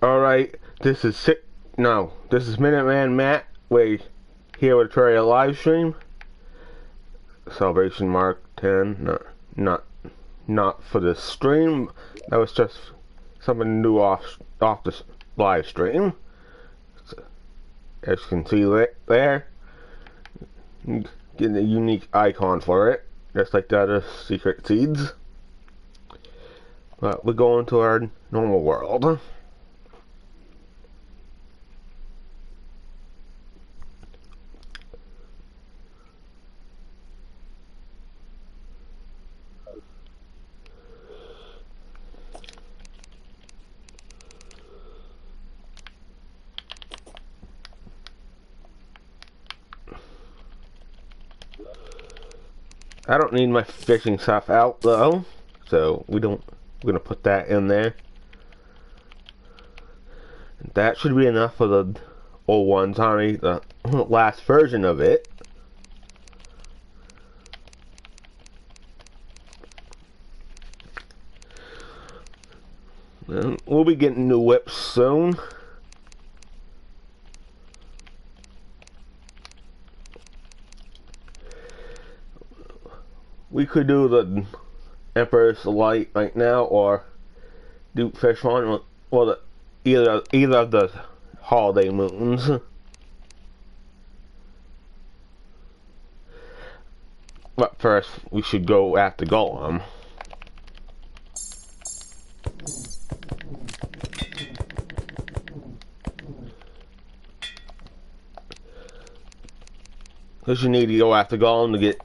Alright, this is imMinutemanMatt. We're here with Terraria Livestream. Celebration Mark 10. Not for the stream. That was just something new off the live stream. So, as you can see there, getting a unique icon for it, just like the other secret seeds. But we're going to our normal world. I don't need my fishing stuff out though, so we're gonna put that in there. That should be enough for the old one, Tommy, the last version of it. And we'll be getting new whips soon. We could do the Emperor's Light right now, or do fish one, well, either of the holiday moons. But first, we should go after Golem. Because you need to go after Golem to get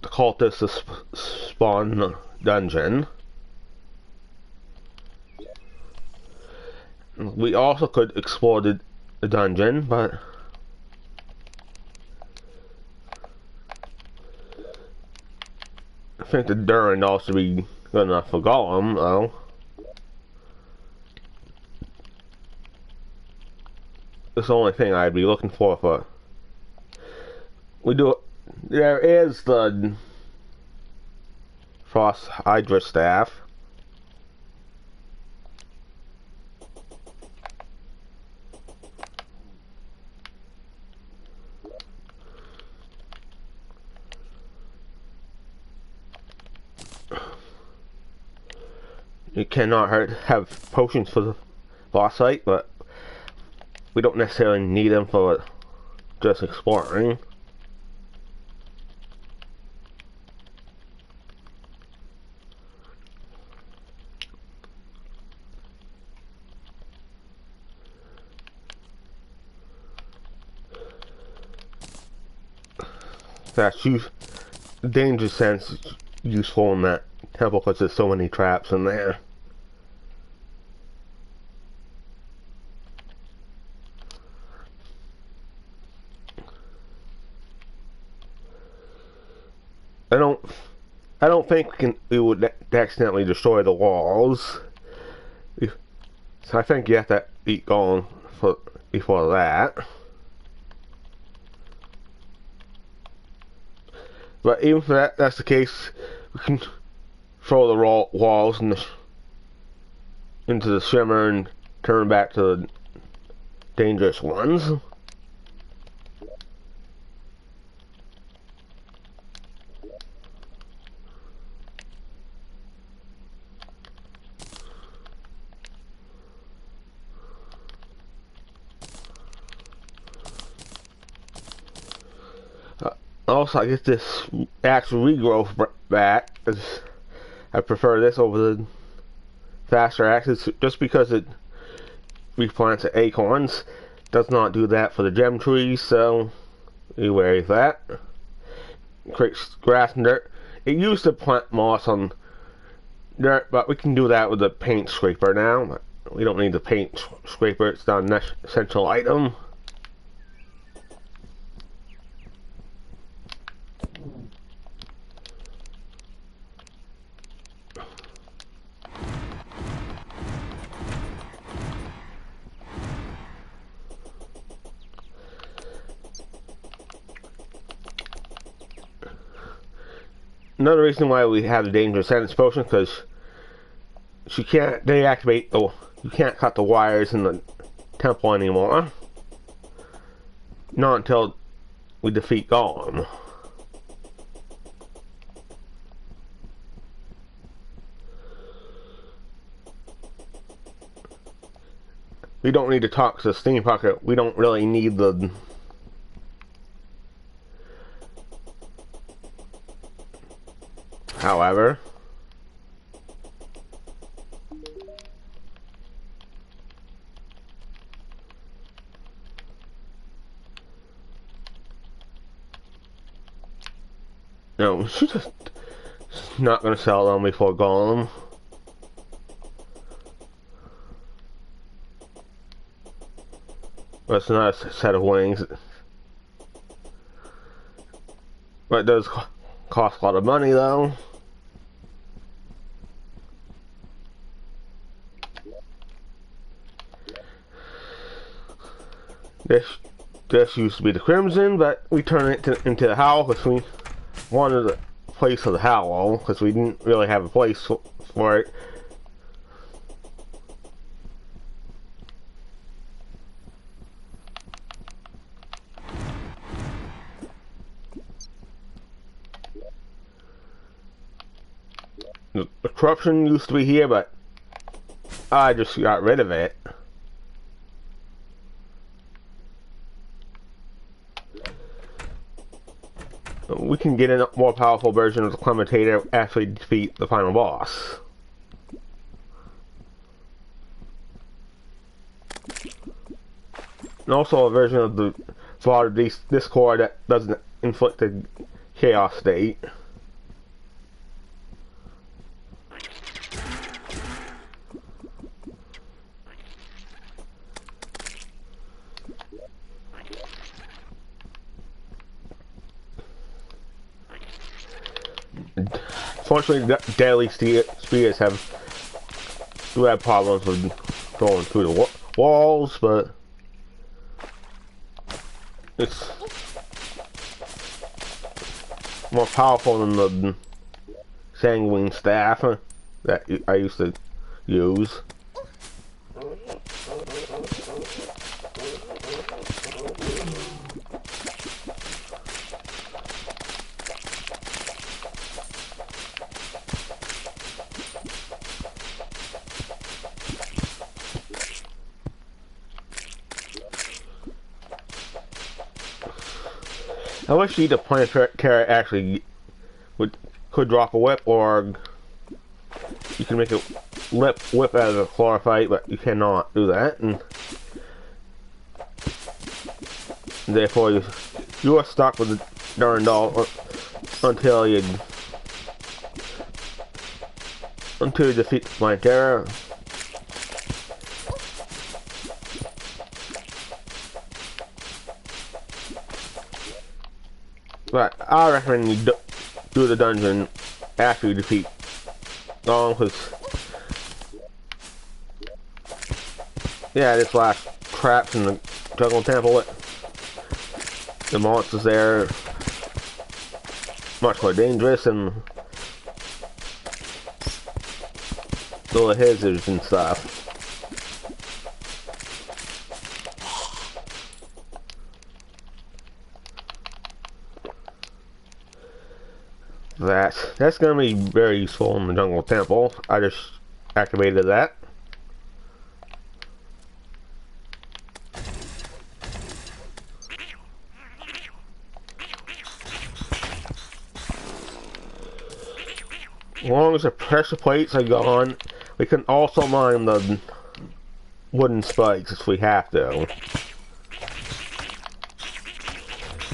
the cultists to spawn the dungeon. We also could explore the dungeon, but I think the Durin also be good enough for Golem, though. That's the only thing I'd be looking for. We do. There is the Frost Hydra staff. You cannot have potions for the boss fight, but we don't necessarily need them for just exploring. That's danger sense is useful in that temple because there's so many traps in there. I don't think we would accidentally destroy the walls. So I think you have to eat Golem before that. But even if that's the case, we can throw the walls into the shimmer and turn back to the dangerous ones. Also, I get this actual regrowth back, as I prefer this over the faster axis, just because it replants the acorns. Does not do that for the gem trees, so be wary of that. Creates grass and dirt. It used to plant moss on dirt, but we can do that with the paint scraper now. We don't need the paint scraper, it's not an essential item. Another reason why we have the dangerous sentence potion, because she can't deactivate the You can't cut the wires in the temple anymore. Not until we defeat Golem. We don't need to talk to Steam Pocket. We don't really need the... However... No, she's just not gonna sell them before Golem. That's not a set of wings. But it does cost a lot of money though. This used to be the Crimson, but we turned it into the Howl because we wanted a place for the Howl because we didn't really have a place for it. The corruption used to be here, but I just got rid of it. We can get a more powerful version of the Clementator to actually defeat the final boss. And also a version of the Slaughter Discord that doesn't inflict a chaos state. Fortunately, deadly spears do have problems with going through the walls, but it's more powerful than the sanguine staff that I used to use. I wish the Terraria actually could drop a whip, or you can make a whip out of a chlorophyte, but you cannot do that, and therefore you are stuck with the darn doll until you defeat the Terraria. But I recommend you do the dungeon after you defeat Golem, because yeah, this last traps in the Jungle Temple, the monsters there are much more dangerous, and little hazards and stuff. That's going to be very useful in the Jungle Temple. I just activated that. As long as the pressure plates are gone, we can also mine the wooden spikes if we have to.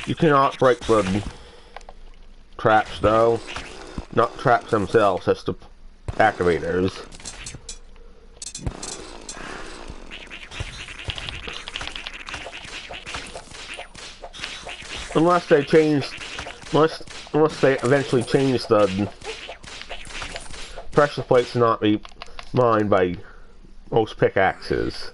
You cannot break the traps though. Not traps themselves, just the activators. Unless they eventually change the pressure plates to not be mined by most pickaxes.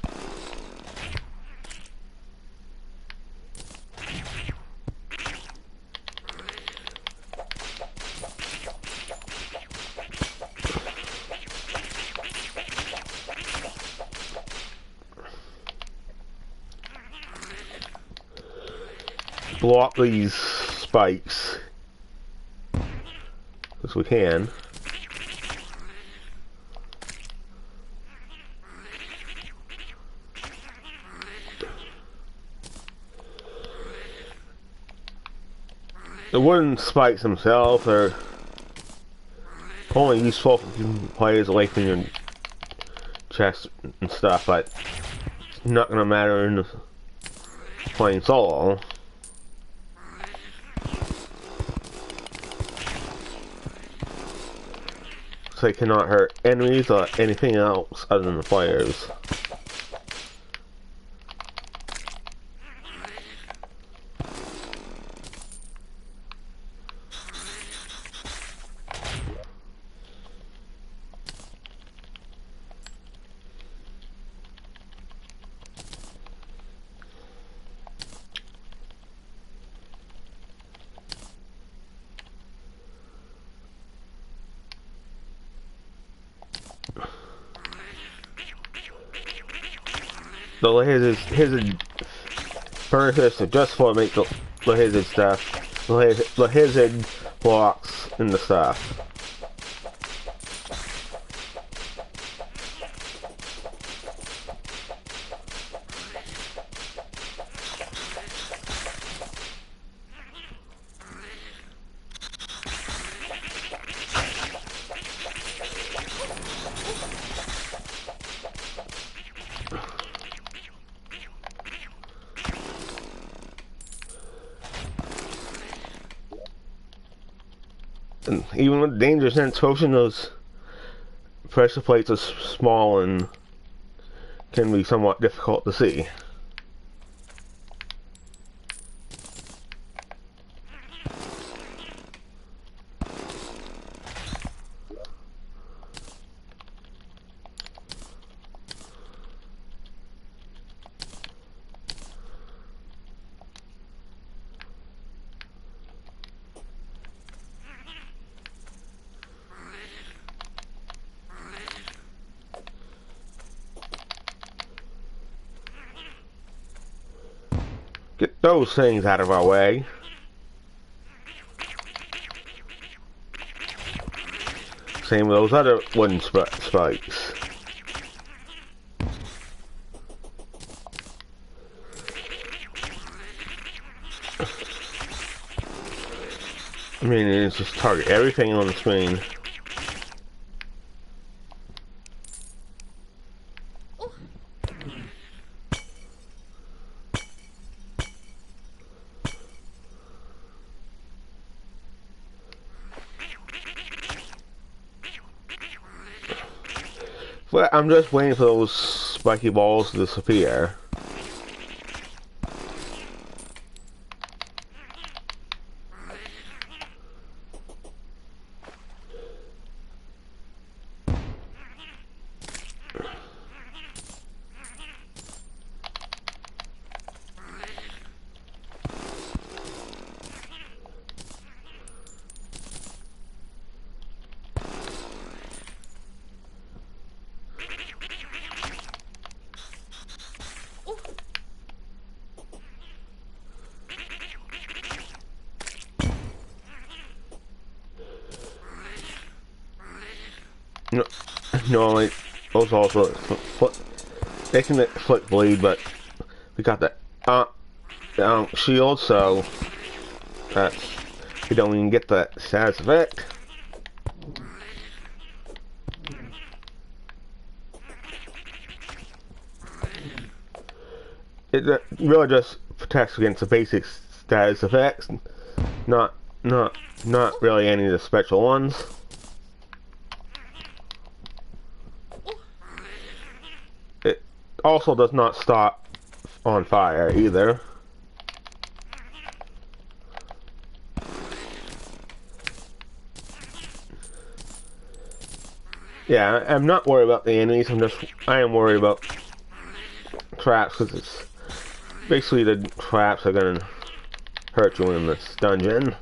block these spikes as we can. The wooden spikes themselves are only useful for keeping players away from your chest and stuff, but it's not going to matter in playing solo. So they cannot hurt enemies or anything else other than the players. The Lizard furnaces are just for make the Lizard stuff. The Lizard blocks in the stuff. And even with danger sense potion, those pressure plates are small and can be somewhat difficult to see. Get those things out of our way. Same with those other wooden spikes. I mean, it's just target everything on the screen. But I'm just waiting for those spiky balls to disappear. No, normally those also they can flip bleed, but we got that shield, so that's we don't even get that status effect. It really just protects against the basic status effects, not really any of the special ones. It also does not stop on fire either. Yeah, I'm not worried about the enemies. I am worried about traps, because it's basically the traps are gonna hurt you in this dungeon.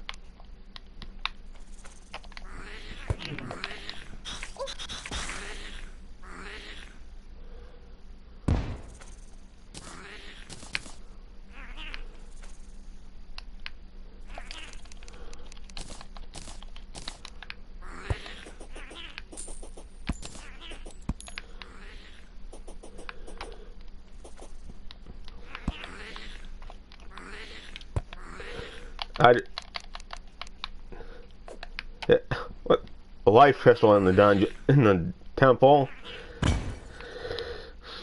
life crystal in the dungeon, in the temple.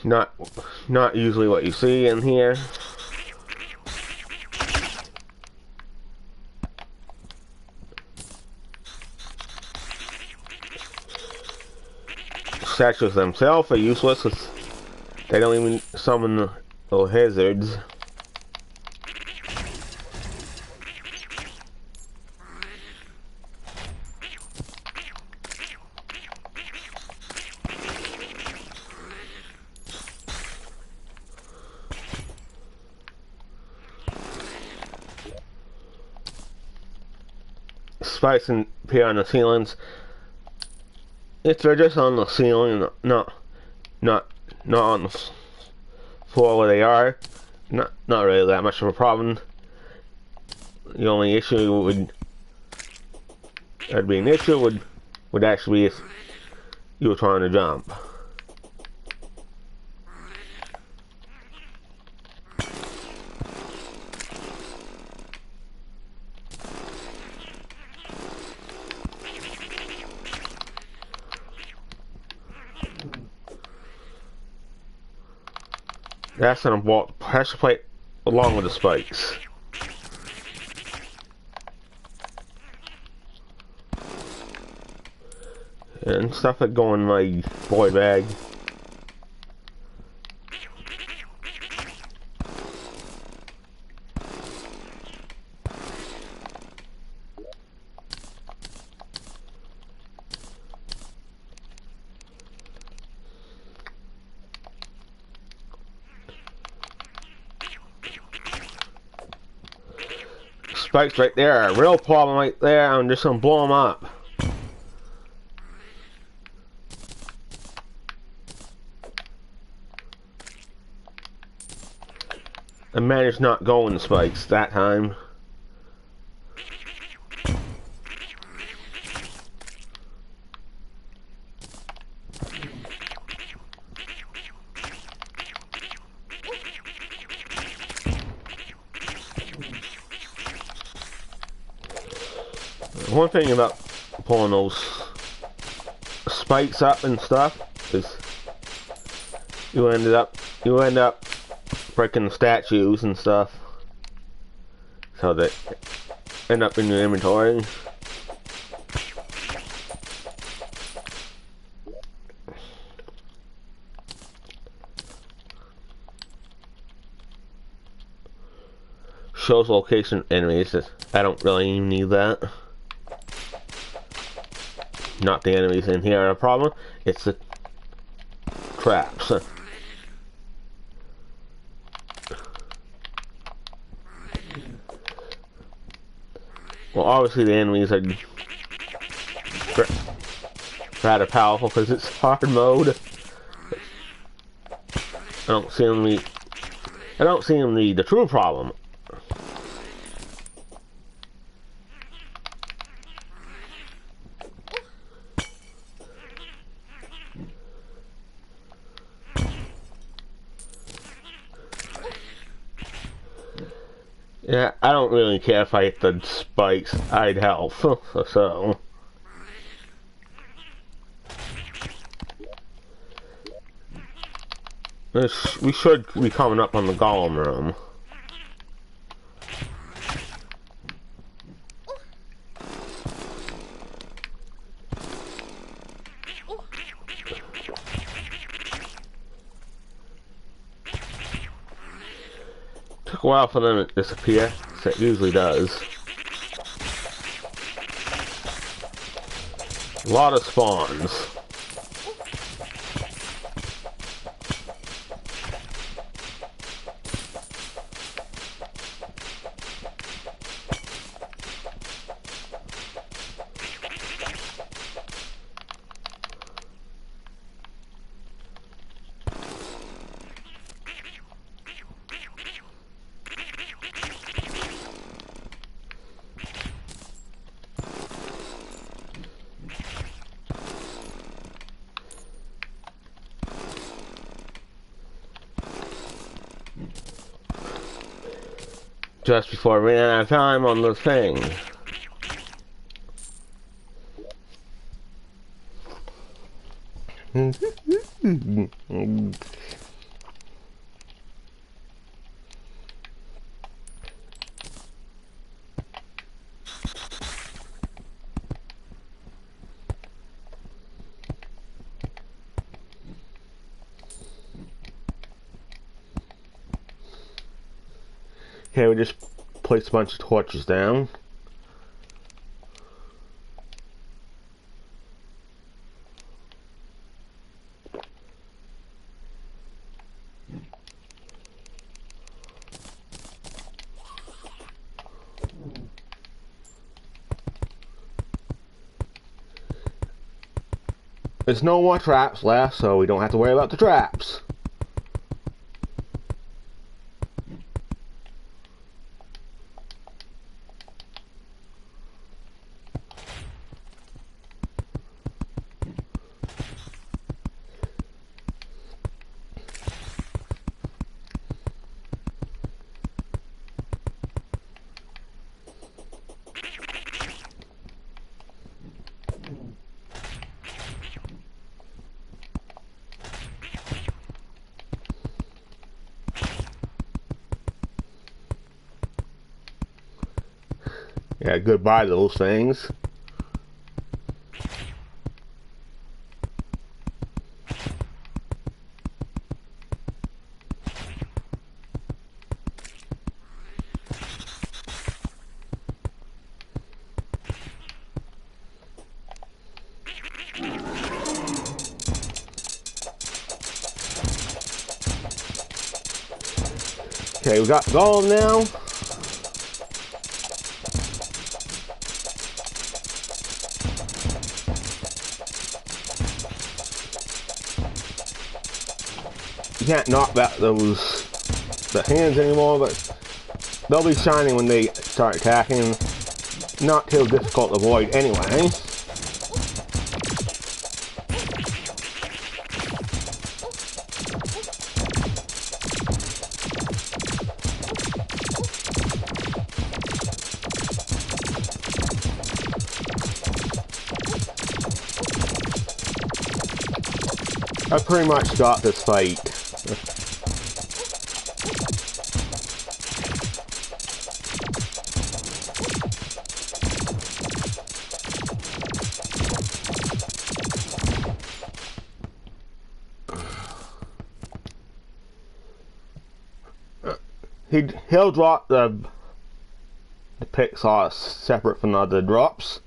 Not usually what you see in here. Statues themselves are useless because they don't even summon the little hazards. Spikes can appear on the ceilings. If they're just on the ceiling, not on the floor where they are, not really that much of a problem. The only issue would actually be if you were trying to jump. That's gonna walk pressure plate along with the spikes. And stuff that go in my void bag. Spikes right there are a real problem right there. I'm just gonna blow them up. I managed not going to spikes that time. One thing about pulling those spikes up and stuff is you end up breaking the statues and stuff, so they end up in your inventory. Shows location enemies. I don't really even need that. Not the enemies in here are a problem, it's the traps. Well, obviously the enemies are rather powerful because it's hard mode. I don't see them be the true problem. Yeah, I don't really care if I hit the spikes. I'd help. So. We should be coming up on the golem room. Took a while for them to disappear, as it usually does. A lot of spawns. Just before I ran out of time on the thing. Okay, we just place a bunch of torches down. There's no more traps left, so we don't have to worry about the traps. Yeah, goodbye those things. Okay, we got gold now. You can't knock back the hands anymore, but they'll be shining when they start attacking. Not too difficult to avoid anyway. I pretty much got this fight. He'll drop the pick sauce separate from the other drops.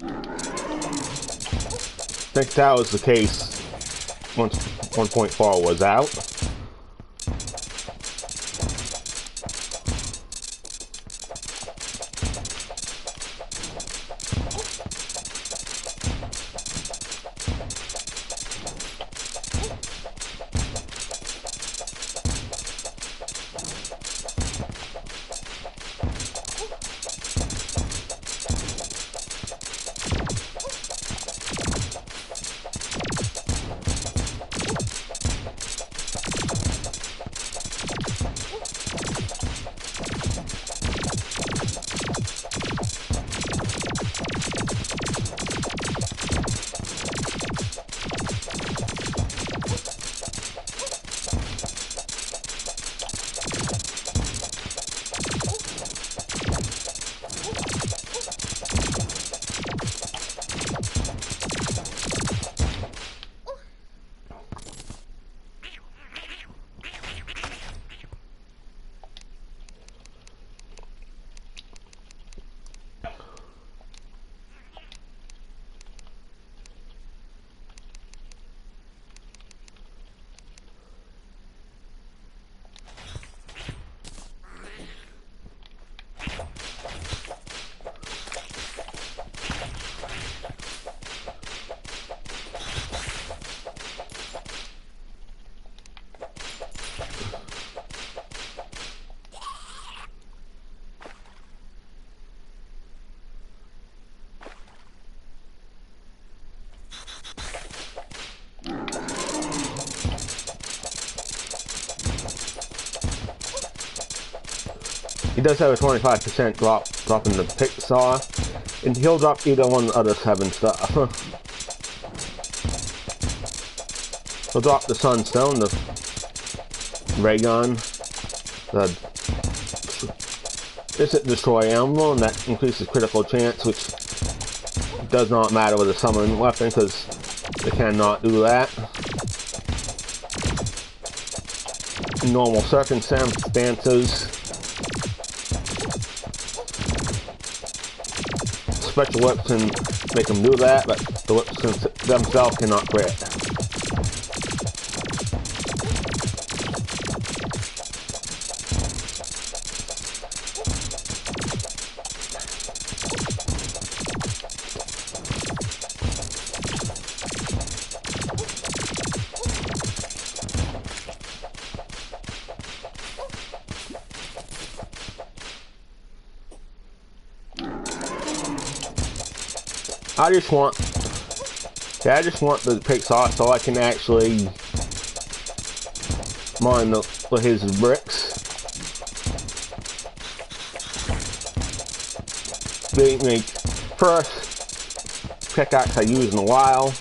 I think that was the case once 1.4 was out. He does have a 25% drop in the pick saw, And he'll drop either one of the other 7 stuff. He'll drop the Sunstone, the Ray Gun, the Instant Destroy Ammo, and that increases critical chance, which does not matter with a summoning weapon because they cannot do that. In normal circumstances, special whips can make them do that, but the whips themselves cannot crit. I just want the Pixar so I can actually mine his bricks. Being the first pickaxe I use in a while.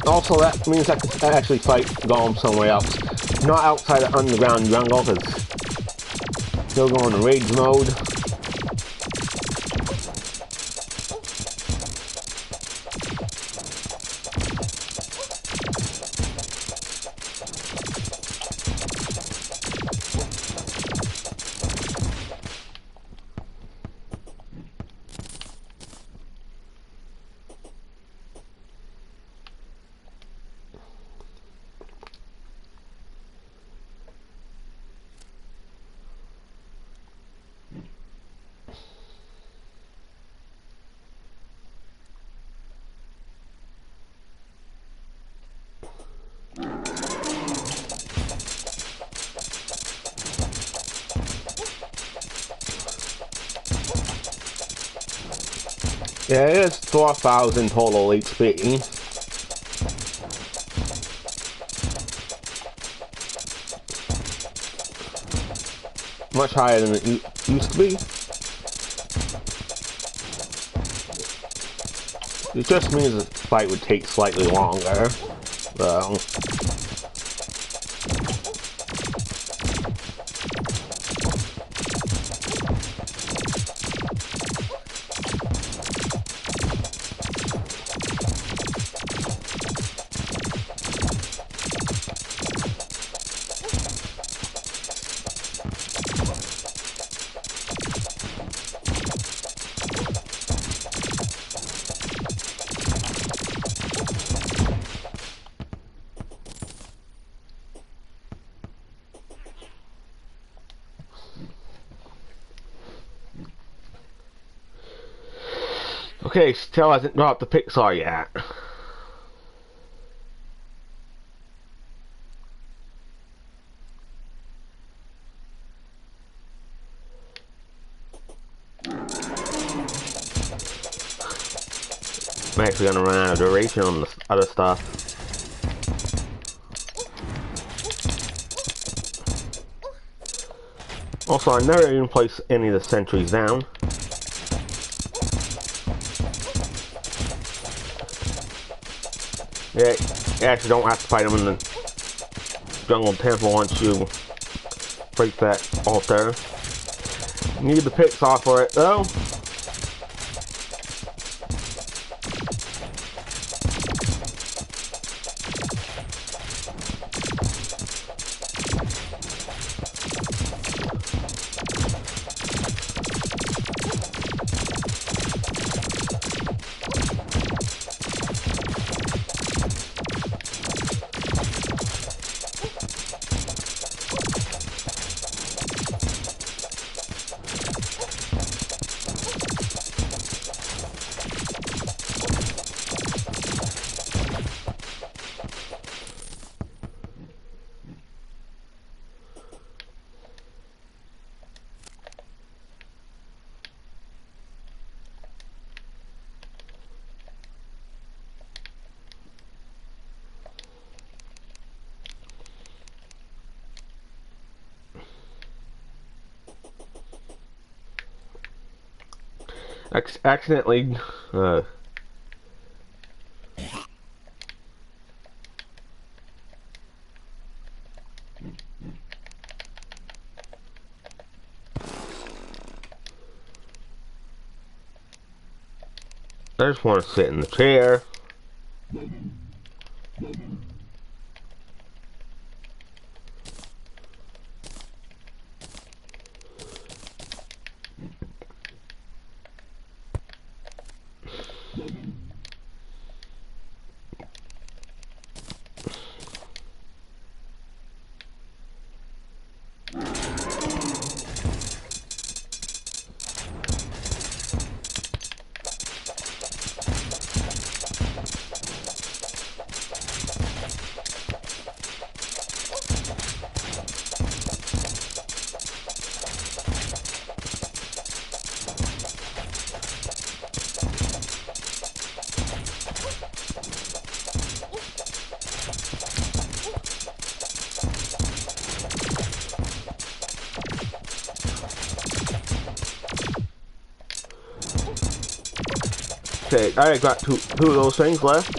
Also, that means I can actually fight Golem somewhere else. Not outside the underground jungle, because he'll go into rage mode. Yeah, it is 4,000 total HP. Much higher than it used to be. It just means the fight would take slightly longer. So. Okay, still hasn't dropped the Pixar yet. I'm actually gonna run out of duration on the other stuff. Also, I never even placed any of the sentries down. Yeah, you actually don't have to fight them in the jungle temple once you break that altar. You need the Pixar for it though. accidentally I just want to sit in the chair. Okay, I got two of those things left.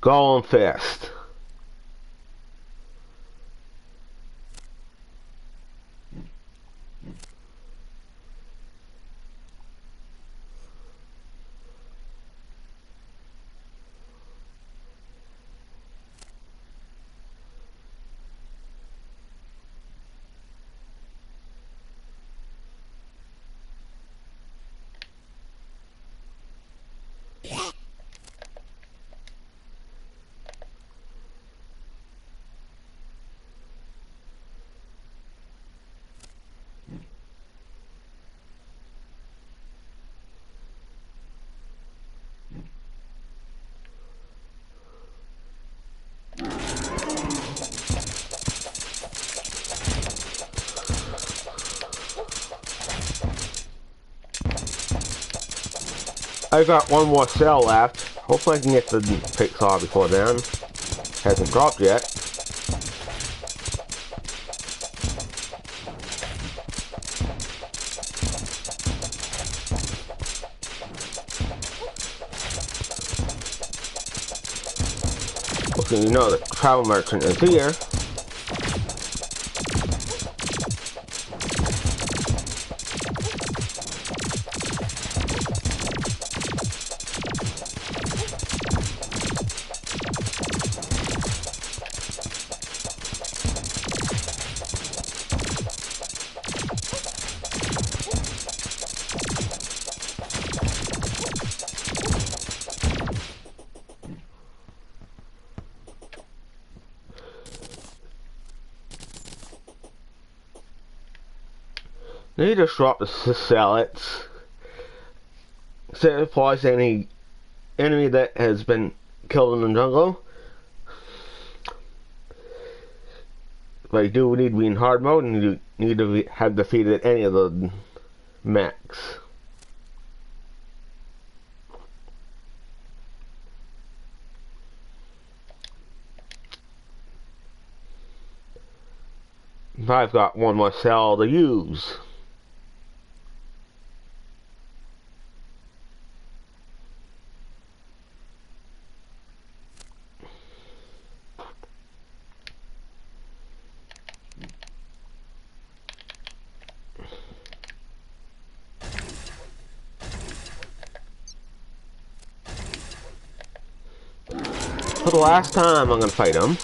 Going fast. I got one more cell left. Hopefully I can get the pixar before then. Hasn't dropped yet. Okay, you know the travel merchant is here. They just dropped to sell it. So it applies to any enemy that has been killed in the jungle. But you do need to be in hard mode and you need to have defeated any of the mechs. I've got one more cell to use. For the last time, I'm gonna fight him.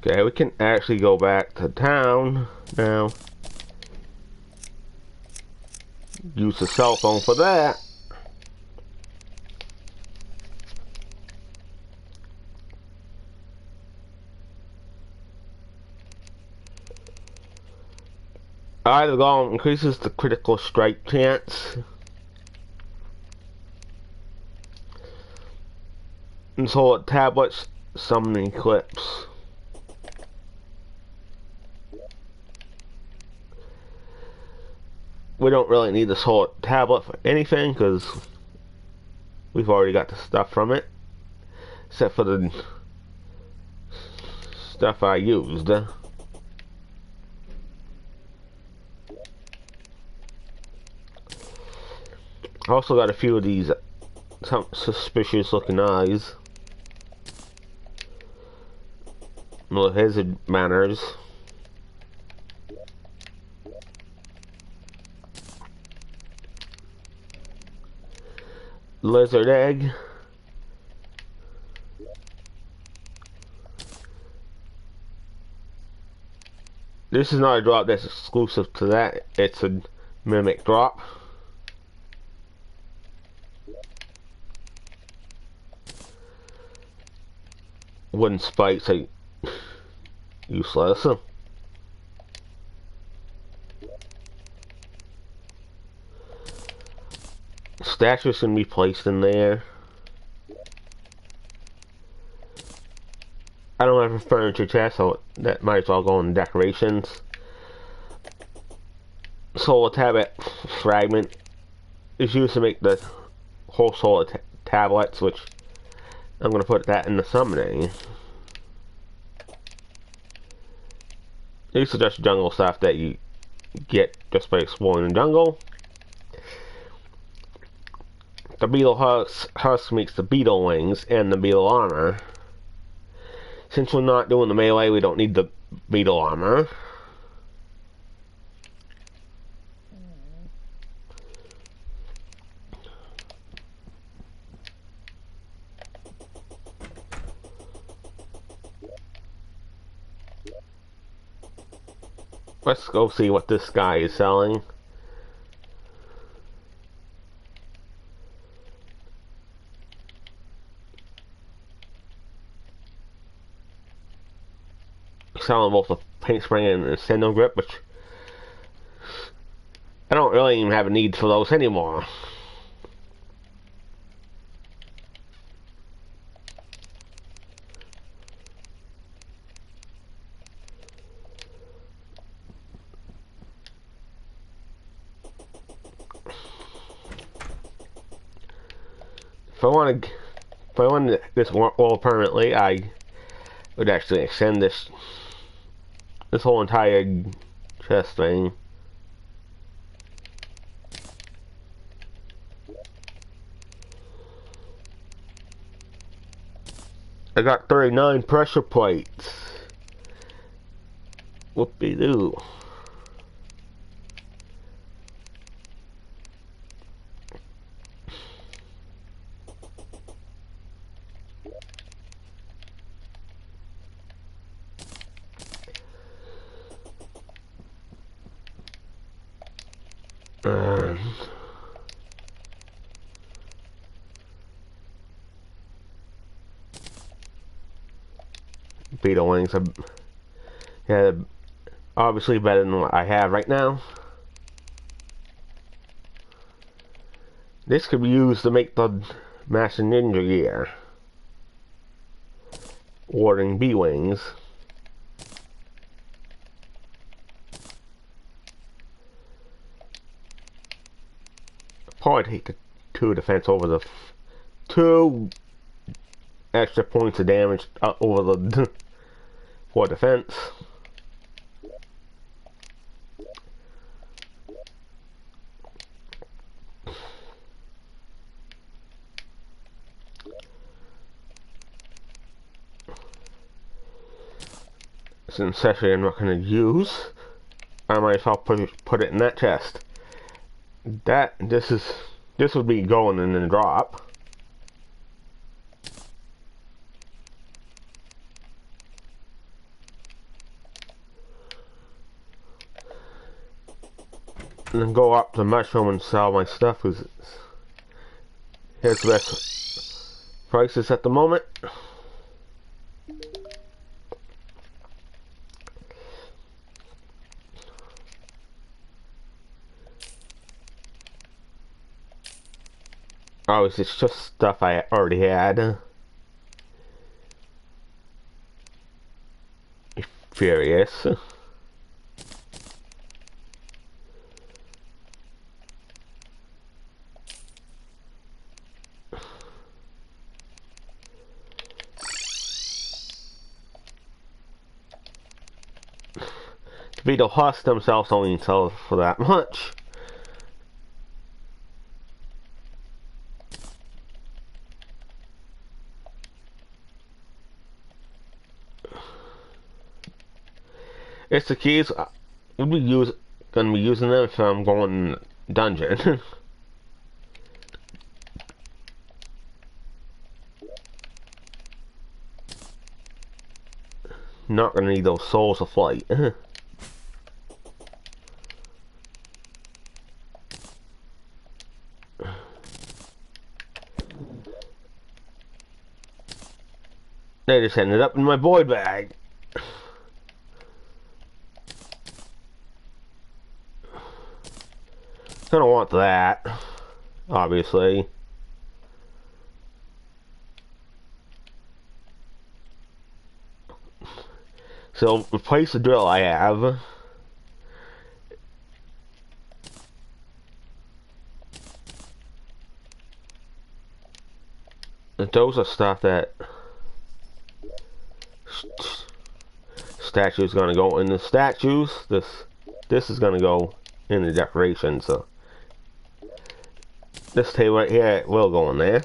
Okay, we can actually go back to town now. Use the cell phone for that. Either goal increases the critical strike chance. And solid tablets summon eclipse. We don't really need the solid tablet for anything because we've already got the stuff from it, except for the stuff I used. I also got a few of these some suspicious looking eyes. Little hazard manners. Lizard egg. This is not a drop that's exclusive to that. It's a mimic drop. Wooden spikes are useless. Statues can be placed in there. I don't have a furniture chest, so that might as well go in decorations. Solar tablet fragment is used to make the whole solar tablets, which I'm going to put that in the summoning. These are just jungle stuff that you get just by exploring the jungle. The beetle husk makes the beetle wings and the beetle armor. Since we're not doing the melee, we don't need the beetle armor. Let's go see what this guy is selling. Selling both the paint spray and the Nintendo grip, which I don't really even have a need for those anymore. If I wanted this wall permanently, I would actually extend this whole entire chest thing. I got 39 pressure plates. Whoopie-doo. Beetle wings are, yeah, obviously better than what I have right now. This could be used to make the Master Ninja gear. Warding bee wings. Probably take the 2 defense over the 2 extra points of damage over the 4 defense. Since actually I'm not going to use, I might as well put it in that chest. This would be going in the drop. And then go up to Mushroom and sell my stuff, because here's the best prices at the moment. Oh, it's just stuff I already had. Furious. The Vito Husk themselves only sell for that much. It's the keys. Gonna be using them if I'm going dungeon. Not gonna need those souls of flight. They just ended up in my void bag. Gonna want that, obviously. So replace the drill I have. Those are stuff that statues gonna go in the statues. This is gonna go in the decoration. So this table right here will go in there.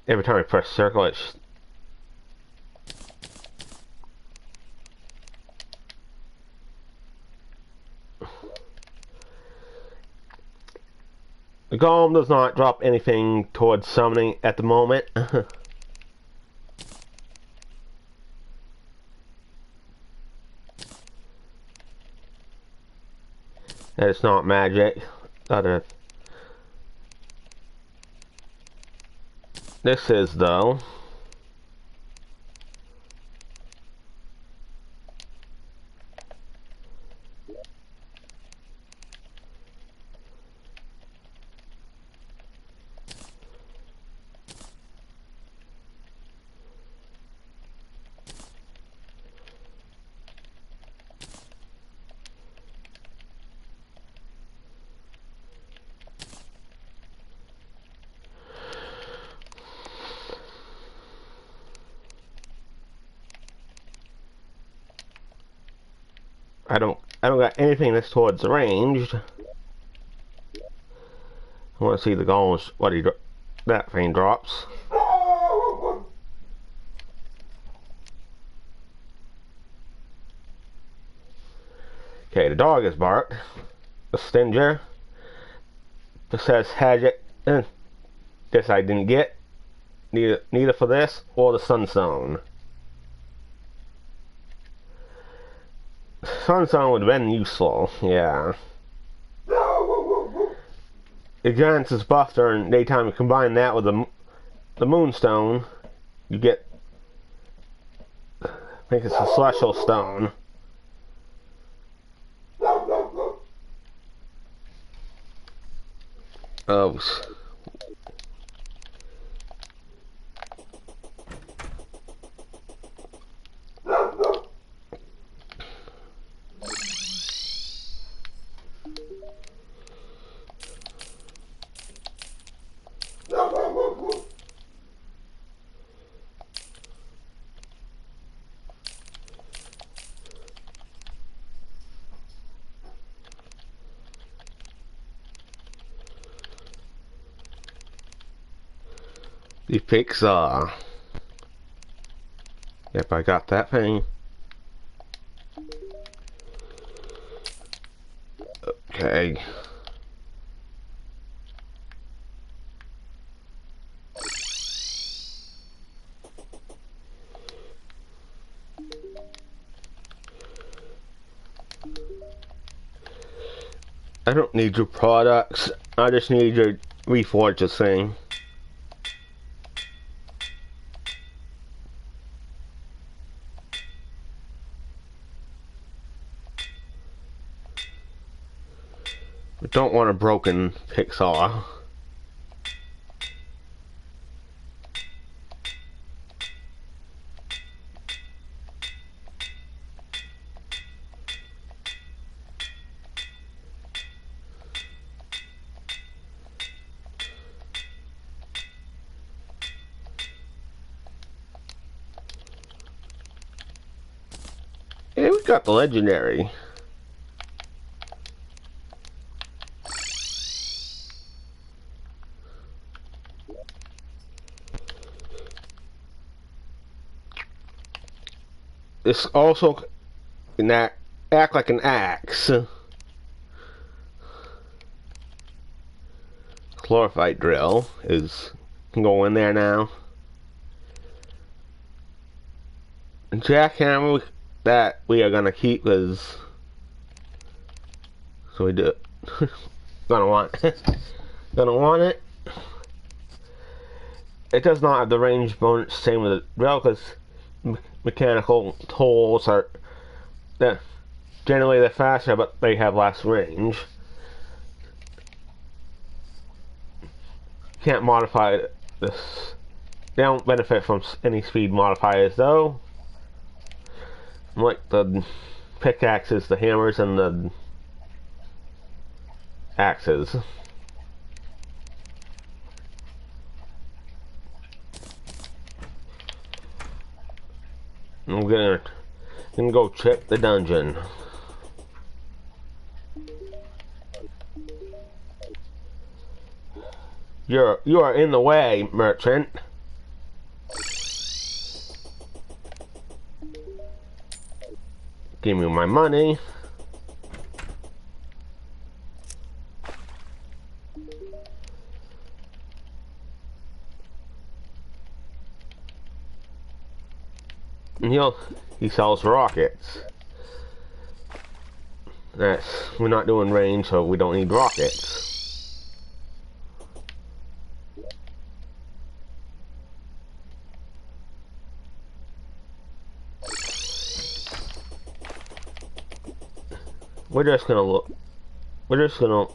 Every time I press circle, it's the golem does not drop anything towards summoning at the moment. That is not magic. This is though. I don't got anything that's towards ranged. I want to see the golems. That thing drops. Okay, the dog is barked. The Stinger. This says Hadget. This I didn't get. Neither for this or the Sunstone. Sunstone would have been useful, yeah. It grants is buffed during daytime. You combine that with the Moonstone, you get, I think it's a Celestial Stone. Oh. The Pixar. Yep, I got that thing. Okay. I don't need your products. I just need your reforge this thing. We don't want a broken Pixar. Hey, we got the legendary. This also can act like an axe. Chlorophyte drill can go in there now. And jackhammer that we are gonna keep because so we do gonna want it. Gonna want it. It does not have the range bonus same with the drill because mechanical tools are generally they're faster, but they have less range. Can't modify this. They don't benefit from any speed modifiers though. Like the pickaxes, the hammers, and the axes. I'm gonna go check the dungeon. You are in the way, merchant. Give me my money. And he sells rockets. We're not doing range, so we don't need rockets. We're just gonna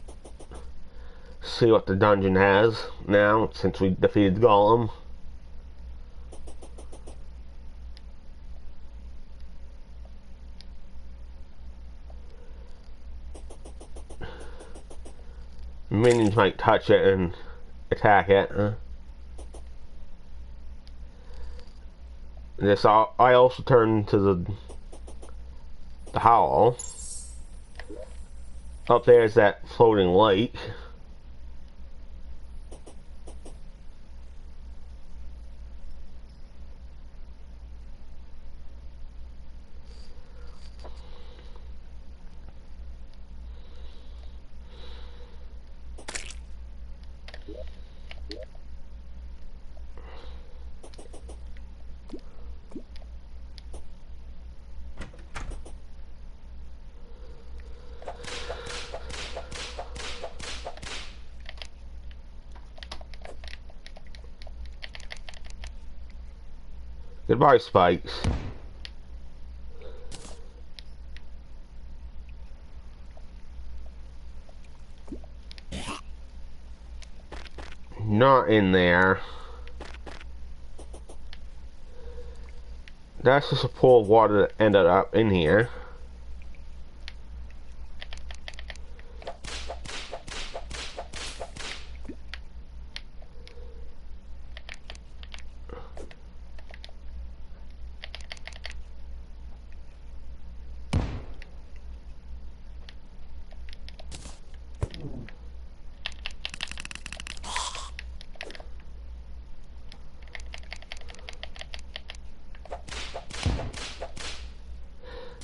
see what the dungeon has now, since we defeated Golem. Minions might touch it and attack it. I also turned to the howl. Up there is that floating lake. Goodbye, spikes. Not in there. That's just a pool of water that ended up in here.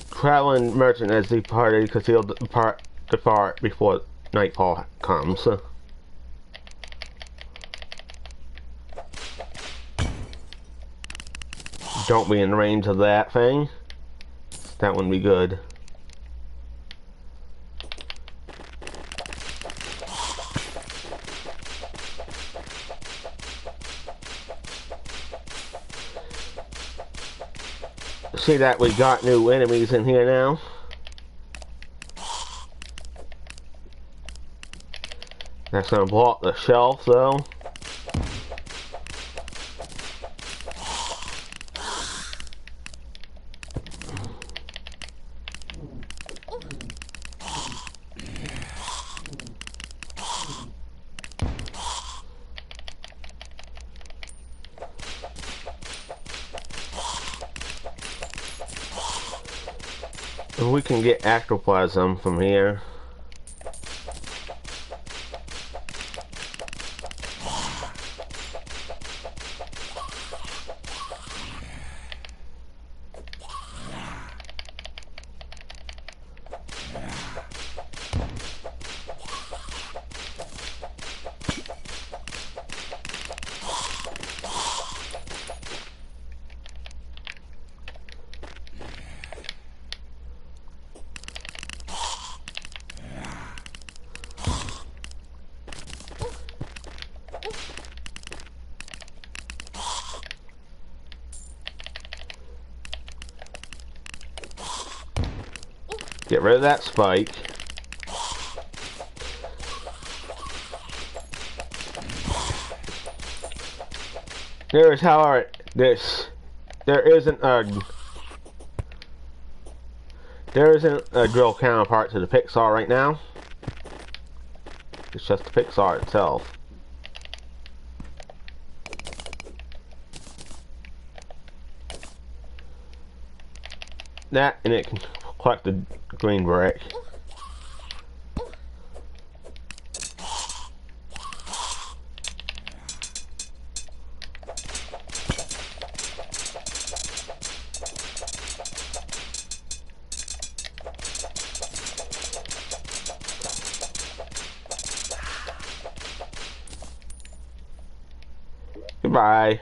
Traveling merchant has departed because he'll depart before nightfall comes. Don't be in range of that thing. That wouldn't be good. See that we got new enemies in here now. That's gonna block the shelf though. And we can get ectoplasm from here. Get rid of that spike. There is, however, there isn't a drill counterpart to the Pixar right now. It's just the Pixar itself. That, and it can collect the green brick. Goodbye.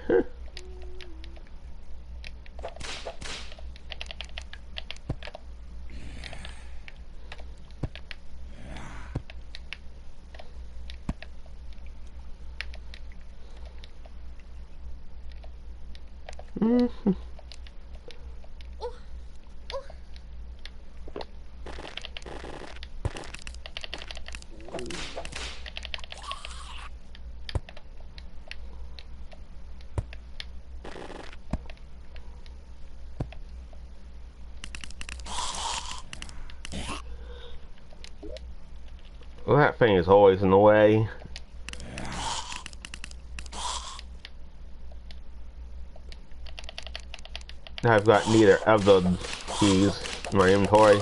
Well, that thing is always in the way. I've got neither of the keys in my inventory.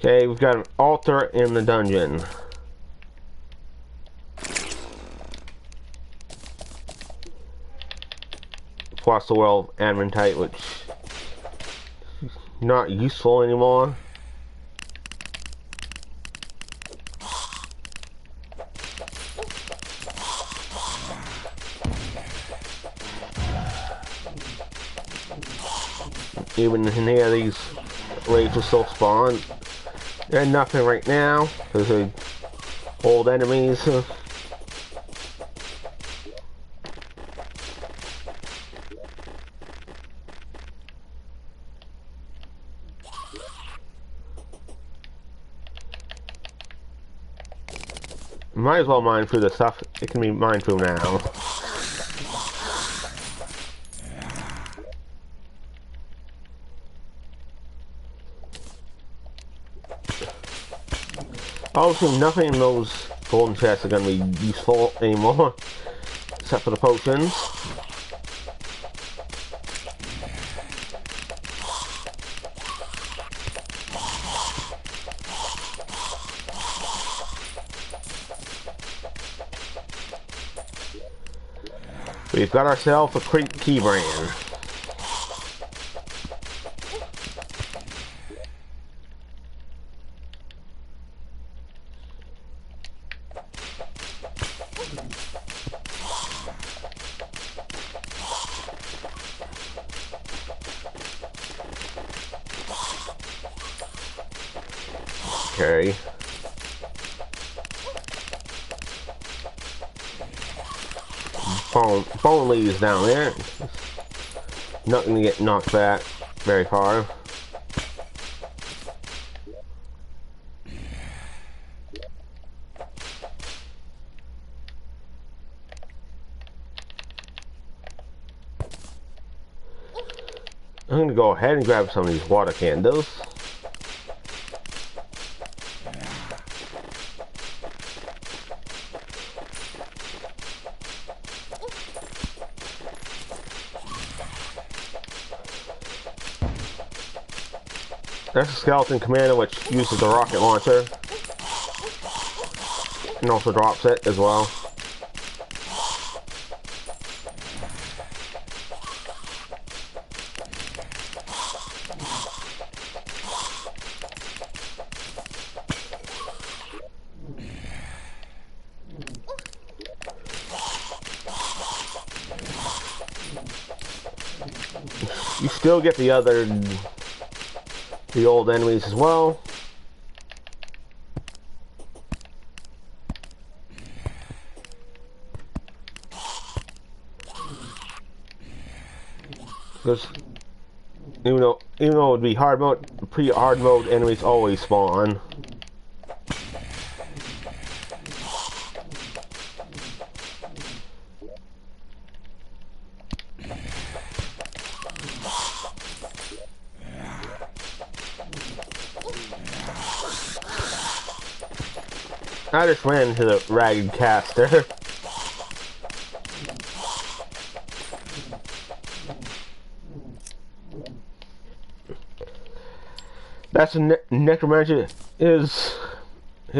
Okay, we've got an altar in the dungeon. Plus the world of adamantite, which is not useful anymore. Even in here, these raids will still spawn. They're nothing right now because they're old enemies. Might as well mine through the stuff. It can be mined through now. Obviously, nothing in those golden chests are going to be useful anymore, except for the potions. We've got ourselves a key brand. SHAREfactory. Phone leaves down there. Not gonna get knocked back very far. I'm gonna go ahead and grab some of these water candles. There's a skeleton commander which uses the rocket launcher and also drops it as well. You still get the old enemies as well. Because even though it would be hard mode, pre-hard mode enemies always spawn. I just ran into the ragged caster. That's a necromancer. His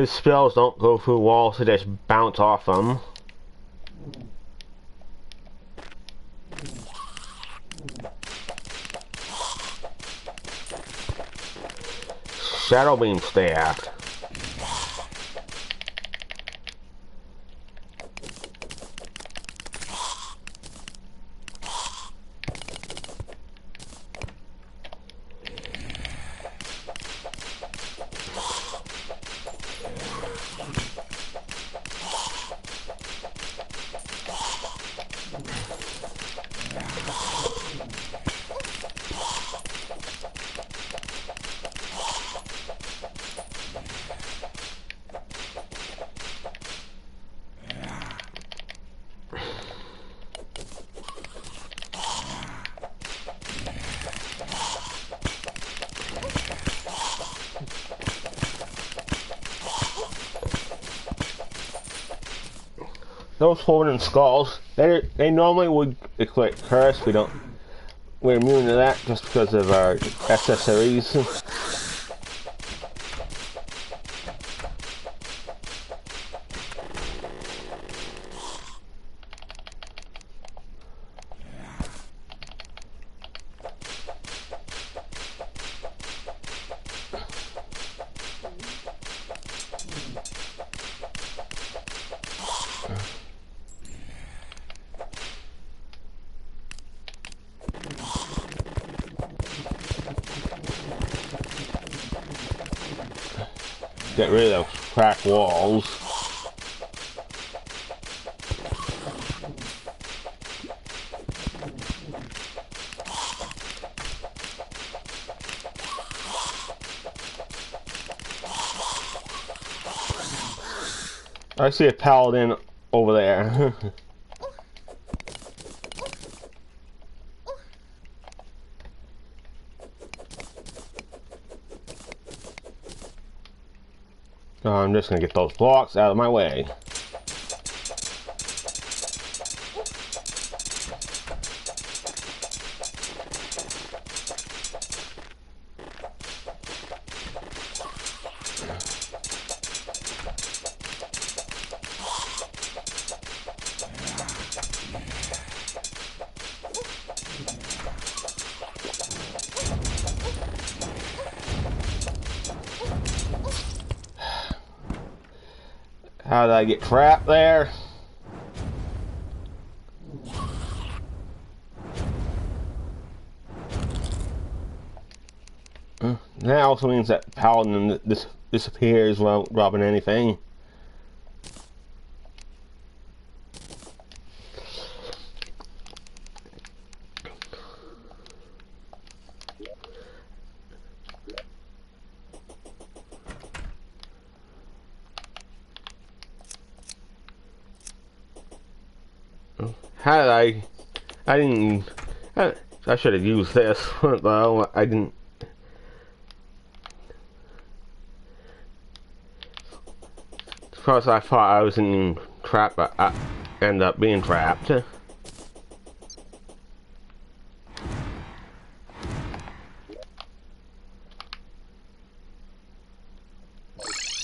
spells don't go through walls; they just bounce off them. Shadow beam staff. Those holding skulls, they normally would equip curse. We're immune to that just because of our accessories. Get rid of those cracked walls. I see a paladin over there. I'm just gonna get those blocks out of my way. How did I get trapped there? That also means that paladin in this disappears without dropping anything. I didn't. I should have used this, but I didn't. Because I thought I was in trap, but I ended up being trapped.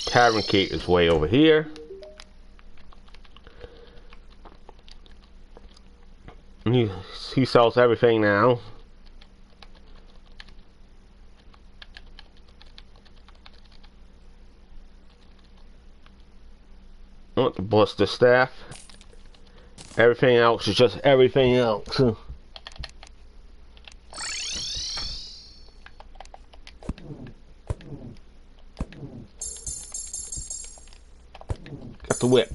Tavern key is way over here. He sells everything now. Oh, the blister staff. Everything else is just everything else. Got the whip.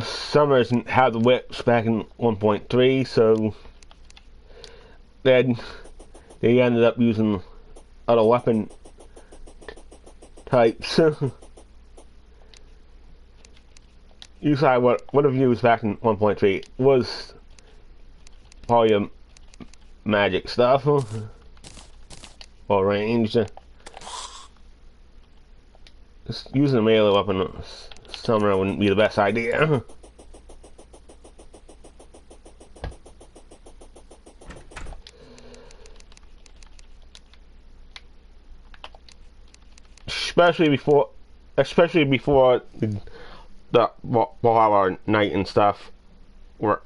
Summers had the whips back in 1.3, so then they ended up using other weapon types. Usually what I've used back in 1.3 was all your magic stuff or ranged. Just using a melee weapon summoner wouldn't be the best idea. Especially before the Valhalla Knight and stuff were,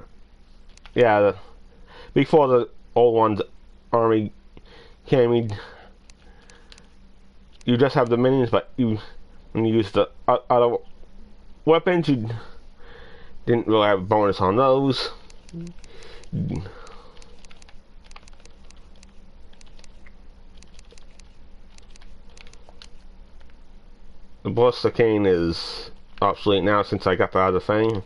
yeah, before the old one's army came, you just have the minions, but when you use the other weapons, you didn't really have a bonus on those. The Blister Cane is obsolete now since I got the other thing.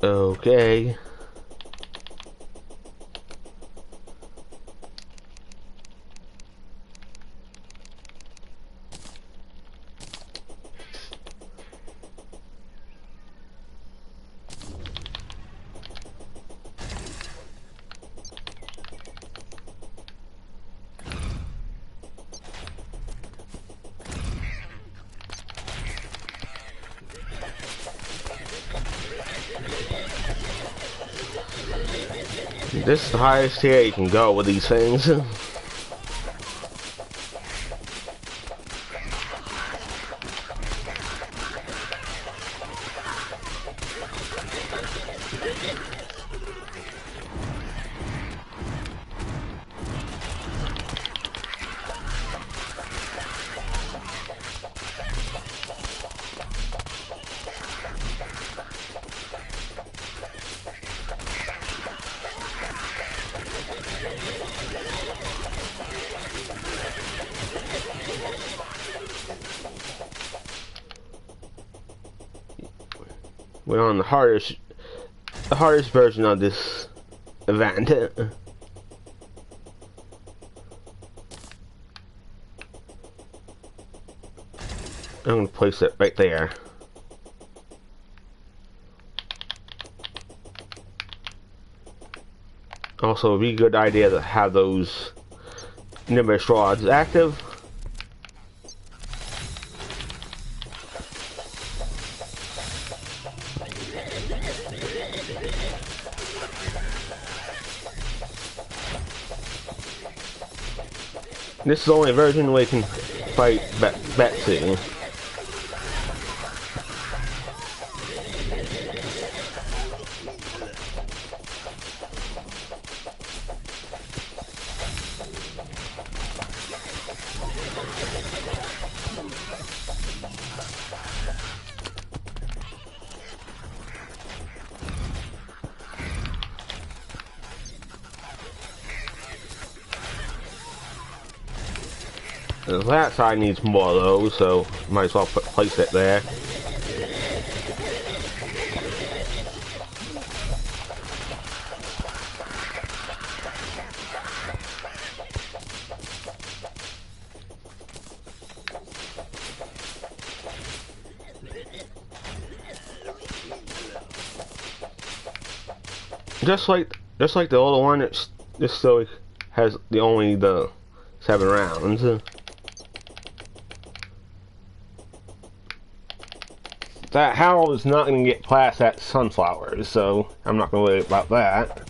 Okay. This is the highest tier you can go with these things. We're on the hardest version of this event. I'm gonna place it right there. Also, it'd be a good idea to have those Nimbus rods active. This is the only version where you can fight Betsy. That side needs more of those, so might as well place it there. Just like the older one, this still has the 7 rounds. That Harold is not going to get past that sunflowers, so I'm not going to worry about that.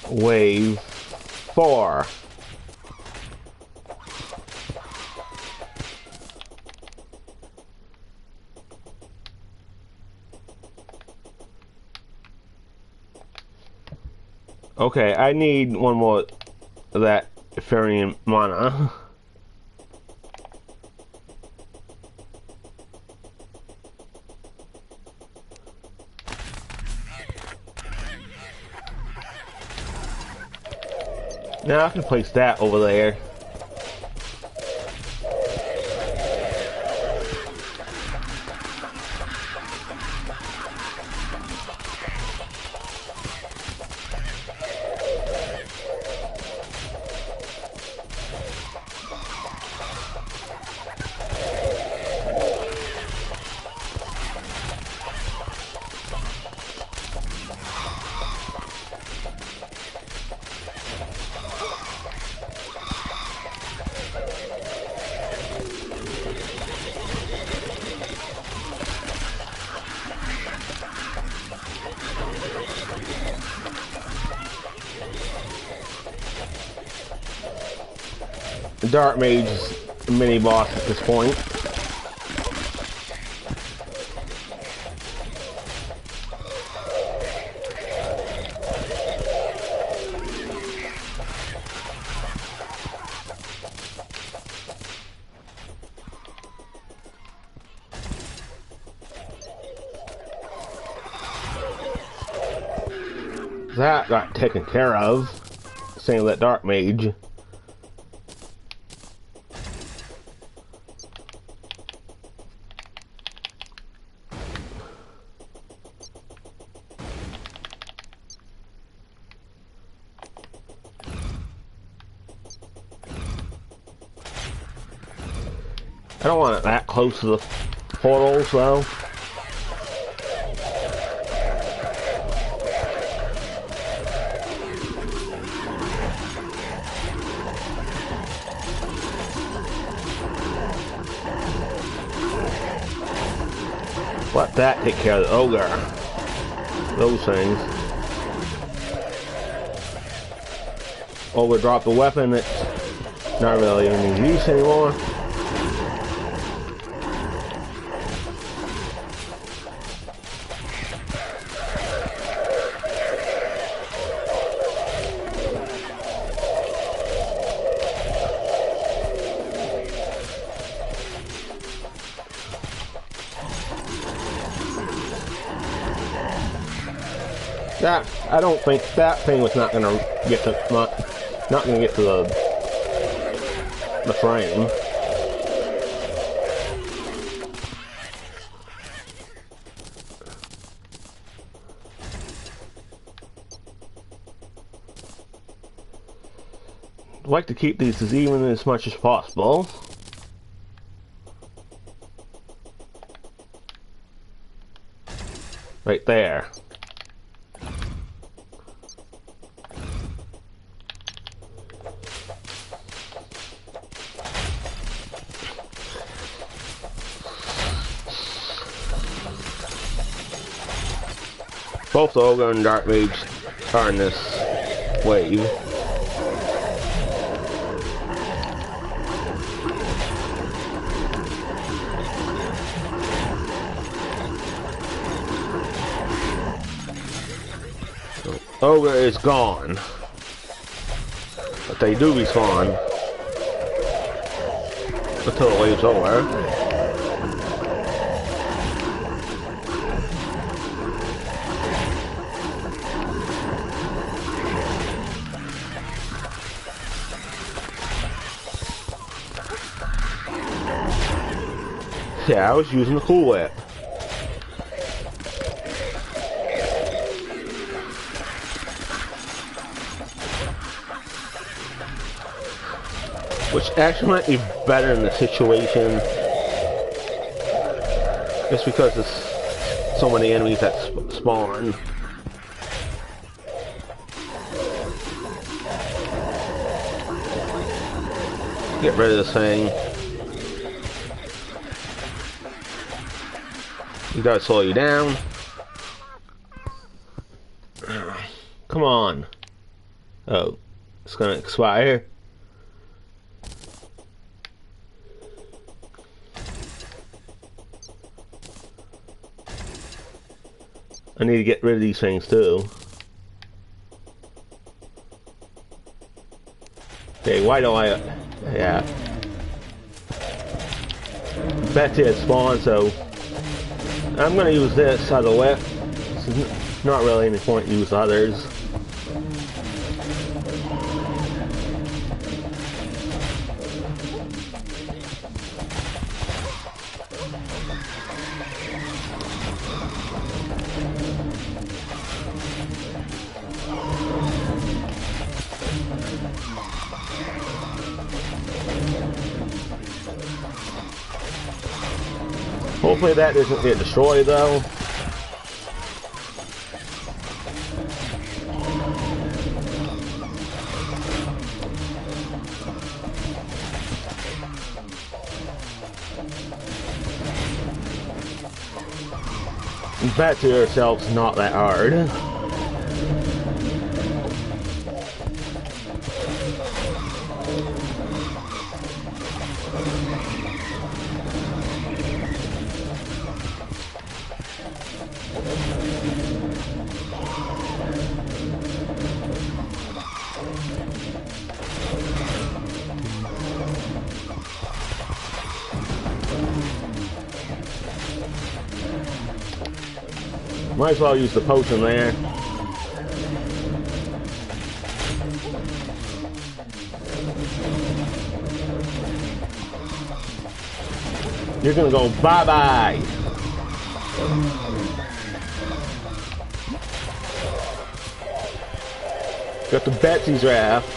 Wave 4. Okay, I need one more of that Ethereum mana. Now I can place that over there. The Dark Mage is a mini boss at this point. That got taken care of. Same with that Dark Mage. I don't want it that close to the portals, though. Let that take care of the ogre. Those things. Ogre dropped the weapon that's not really in use anymore. That, I don't think that thing was not gonna get to not gonna get to the frame. I'd like to keep these as even as much as possible. Right there. Both the Ogre and Dark Mage are in this wave. Ogre is gone. But they do respawn until the wave's over. Yeah, I was using the Cool Whip. Which actually might be better in the situation. Just because there's so many enemies that spawn. Get rid of this thing. You gotta slow you down. Come on. Oh, it's gonna expire. I need to get rid of these things too. Okay, why do I... Yeah. Betty had spawned, so... I'm gonna use this out of the whip. There's not really any point to use others. Hopefully that doesn't get destroyed though. Bet to yourself's not that hard. Might as well use the potion there. You're gonna go bye-bye. Got the Betsy's Wrath.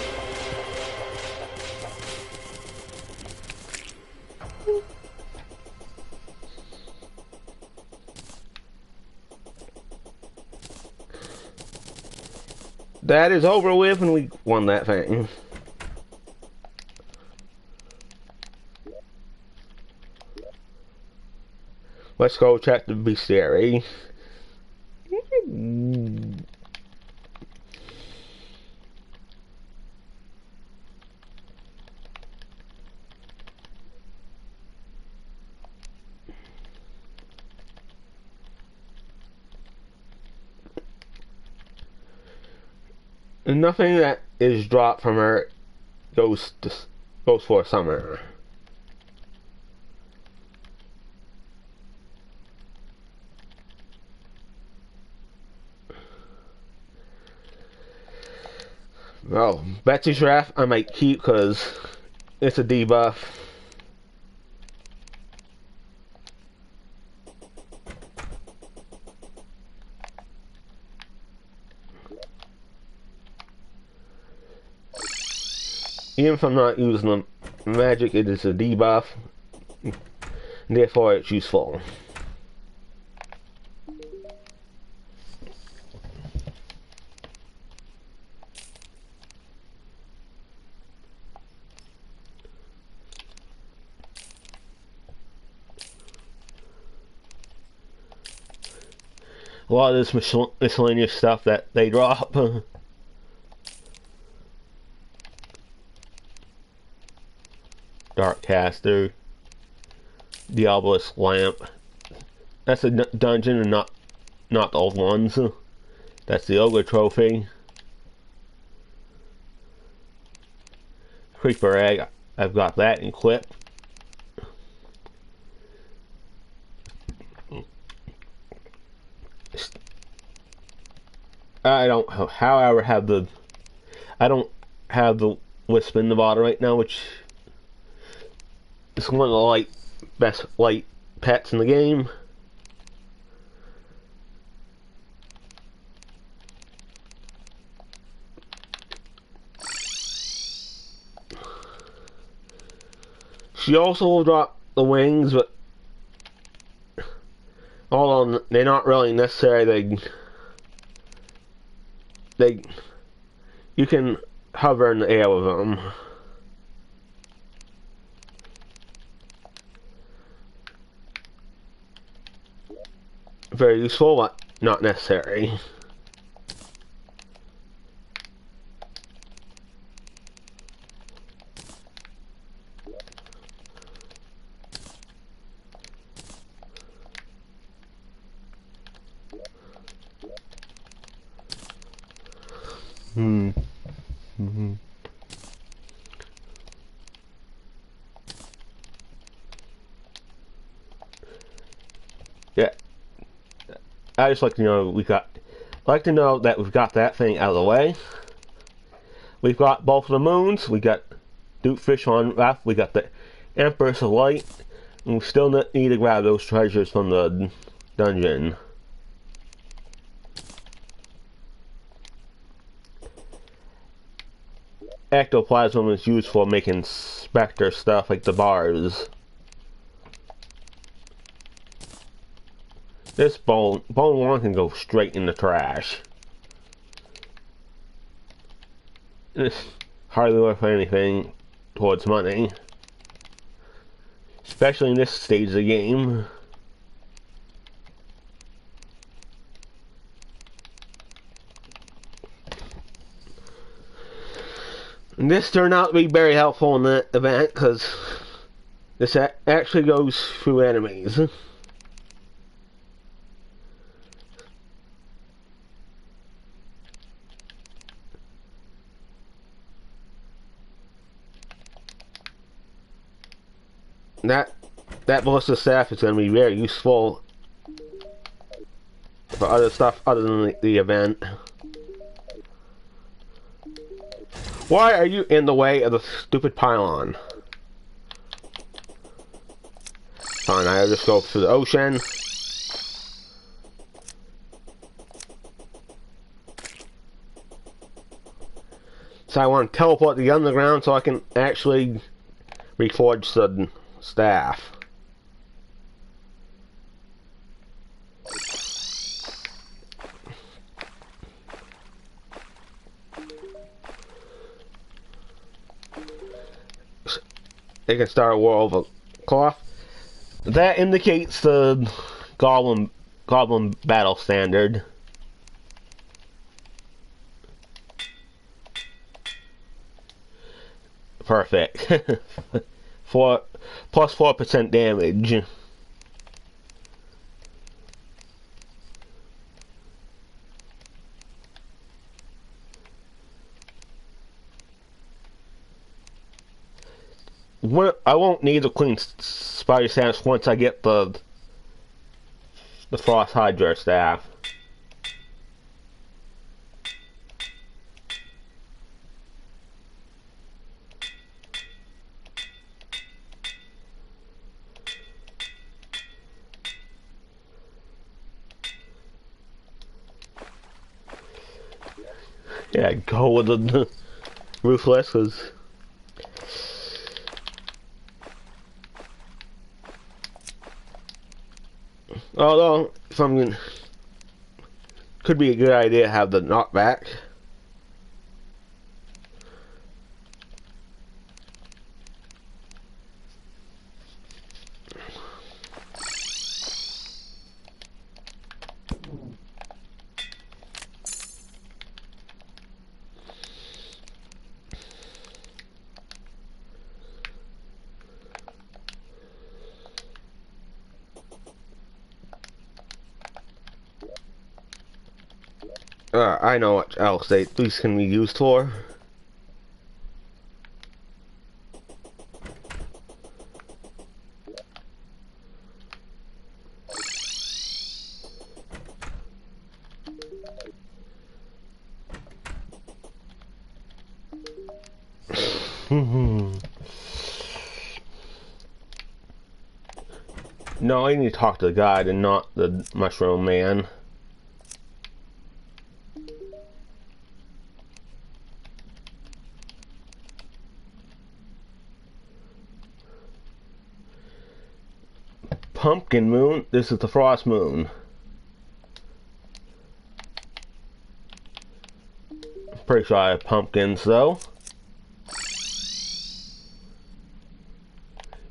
That is over with, and we won that thing. Let's go check the bestiary. Nothing that is dropped from her goes for summer. Well, Betsy's Wrath I might keep because it's a debuff. Even if I'm not using the magic, it is a debuff. Therefore, it's useful. A lot of this miscellaneous stuff that they drop. Darkcaster, Diabolus lamp. That's a dungeon and not the old ones. That's the ogre trophy. Creeper egg. I've got that equipped. I don't, however, have the. I don't have the wisp in the bottle right now, which is one of the best light pets in the game. She also will drop the wings, but although they're not really necessary, you can hover in the air with them. Very useful, but not necessary. Yeah, I just like to know that we've got that thing out of the way. We've got both of the moons. We got Dukefish on left. We got the Empress of Light, and we still need to grab those treasures from the dungeon. Ectoplasm is used for making specter stuff like the bars. This bone one can go straight in the trash. It's hardly worth anything towards money, especially in this stage of the game. And this turned out to be very helpful in that event because this actually goes through enemies. That ballista staff is going to be very useful for other stuff other than the event. Why are you in the way of the stupid pylon? Fine, I'll just go through the ocean. So I want to teleport the underground so I can actually reforge the staff. They can start a war over cloth. That indicates the goblin battle standard. Perfect. Plus 4% damage. I won't need to clean spider stamps once I get the frost hydra staff. Yeah, go with the ruthless, cause although something could be a good idea to have the knockback. I know what else these can be used for. No, I need to talk to the guide and not the mushroom man. Pumpkin moon. This is the frost moon. Pretty sure I have pumpkins though.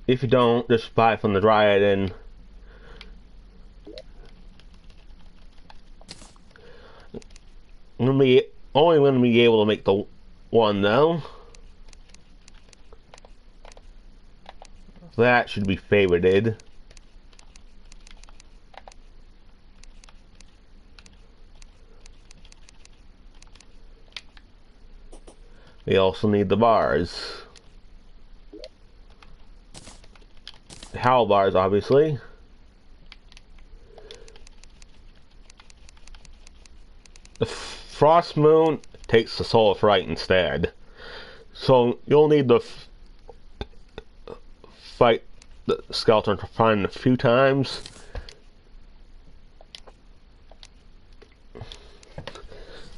If you don't, just buy from the Dryad and only going to be able to make the one though. That should be favorited. We also need the bars. Howl bars, obviously. The frost moon takes the soul of fright instead. So you'll need to fight the skeleton to find a few times.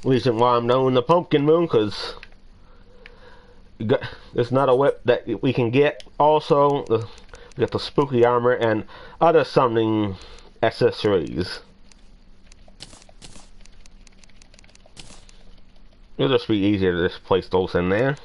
Reason why I'm doing the pumpkin moon, because it's not a whip that we can get. Also, we got the spooky armor and other summoning accessories. It'll just be easier to just place those in there.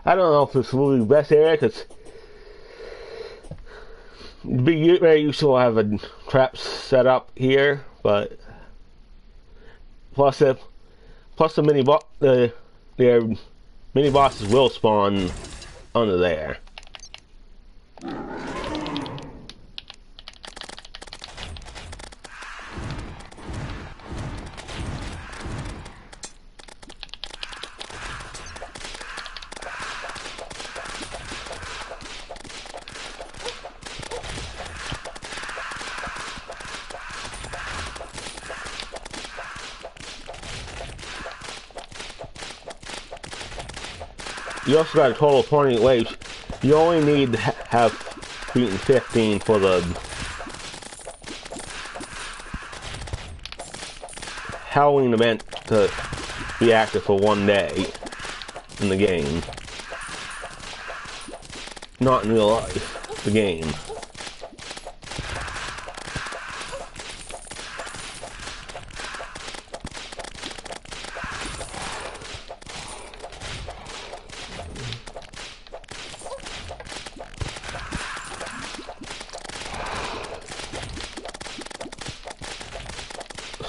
I don't know if this will be the best area, because be very useful to have a trap set up here, but plus the mini bosses will spawn under there. You also got a total of 20 waves. You only need to have beaten 15 for the Halloween event to be active for one day in the game. Not in real life, the game.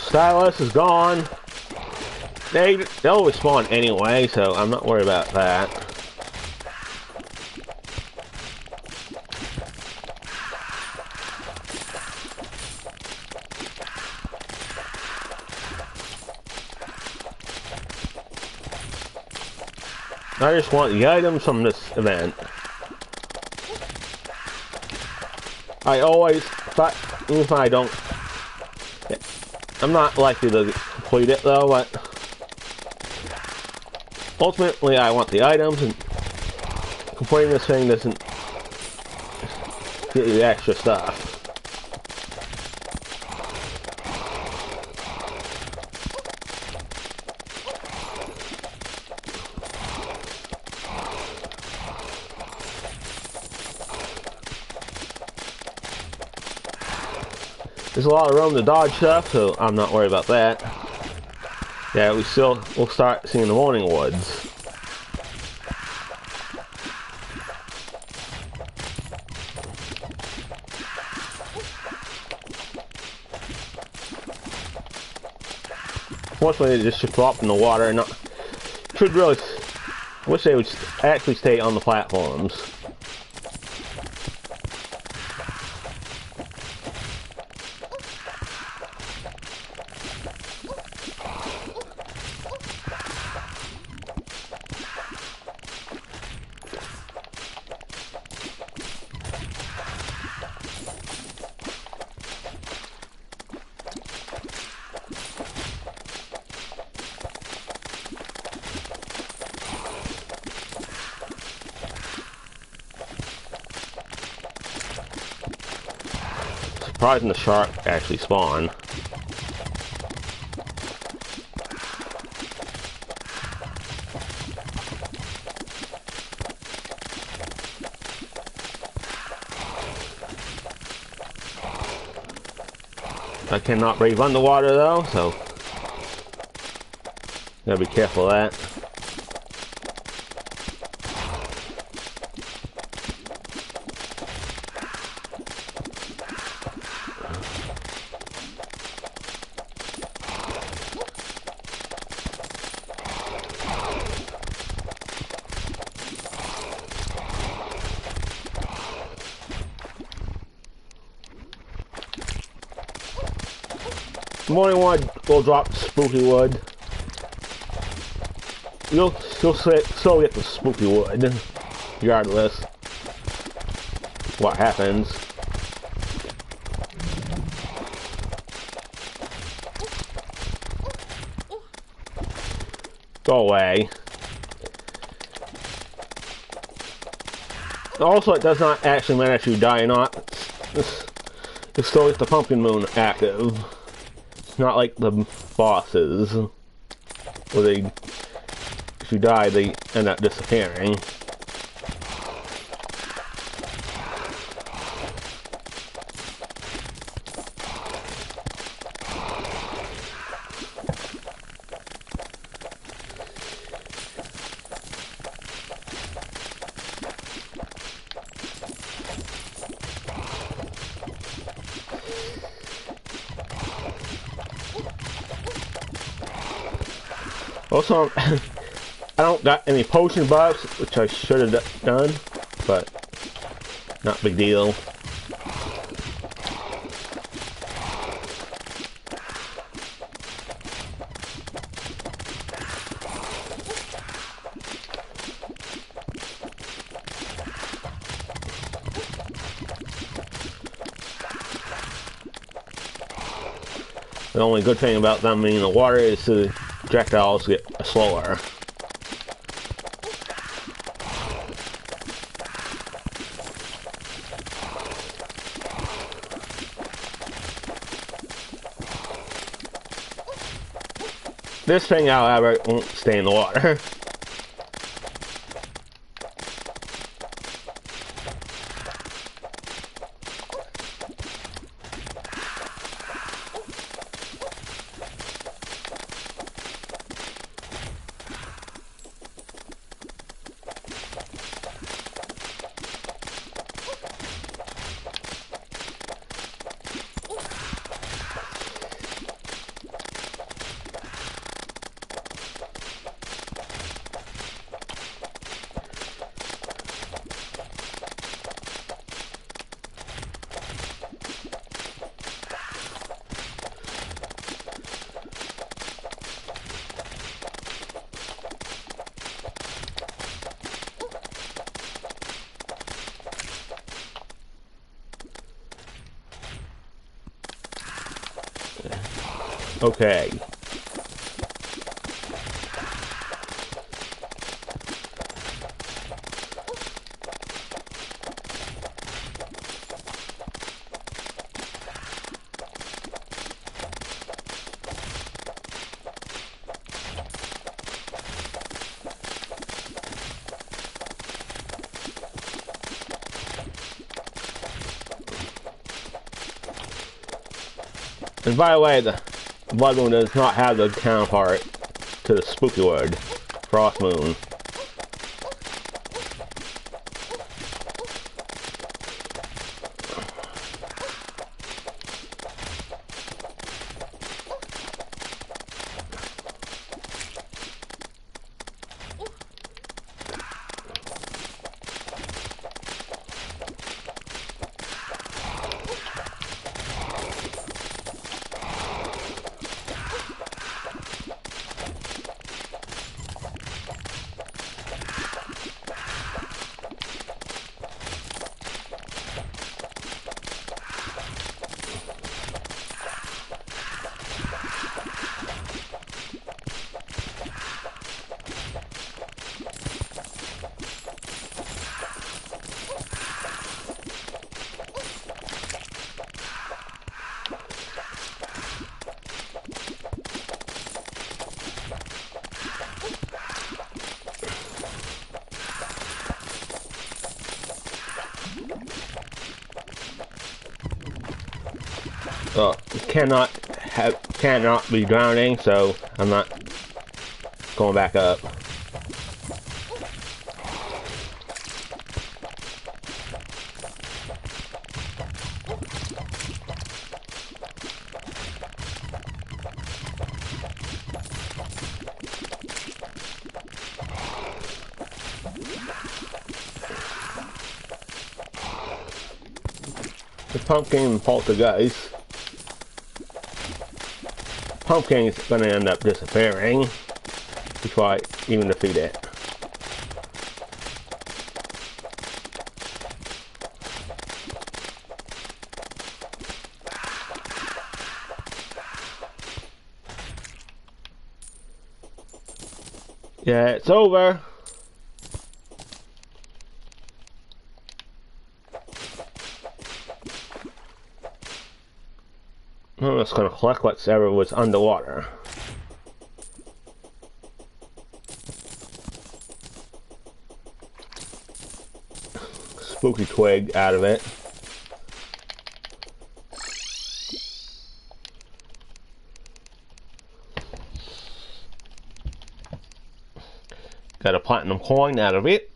Stylus is gone. They'll respawn anyway, so I'm not worried about that. I just want the items from this event. I always, even if I don't, I'm not likely to complete it though, but ultimately I want the items, and completing this thing doesn't get you the extra stuff. There's a lot of room to dodge stuff, so I'm not worried about that. Yeah, we'll start seeing the morning woods. unfortunately, they just should drop in the water and not. Should really. I wish they would actually stay on the platforms. Surprising the shark actually spawn. I cannot breathe underwater though, so gotta be careful of that. Morning one will drop spooky wood. You'll still get the spooky wood, regardless what happens. Go away. Also, it does not actually matter if you die or not. You still get the pumpkin moon active. Not like the bosses, where they, if you die, they end up disappearing. Also, I don't got any potion buffs, which I should have done, but not big deal. The only good thing about them being in the water is the projectiles get slower. This thing, however, won't stay in the water. Okay. And by the way, the Blood Moon does not have the counterpart to the spooky word, Frost Moon. cannot be drowning, so I'm not going back up. The pumpkin poltergeist. Pumpkin is going to end up disappearing before I even defeat it. Yeah, it's over. I'm just going to collect whatever was underwater. Spooky twig out of it. Got a platinum coin out of it.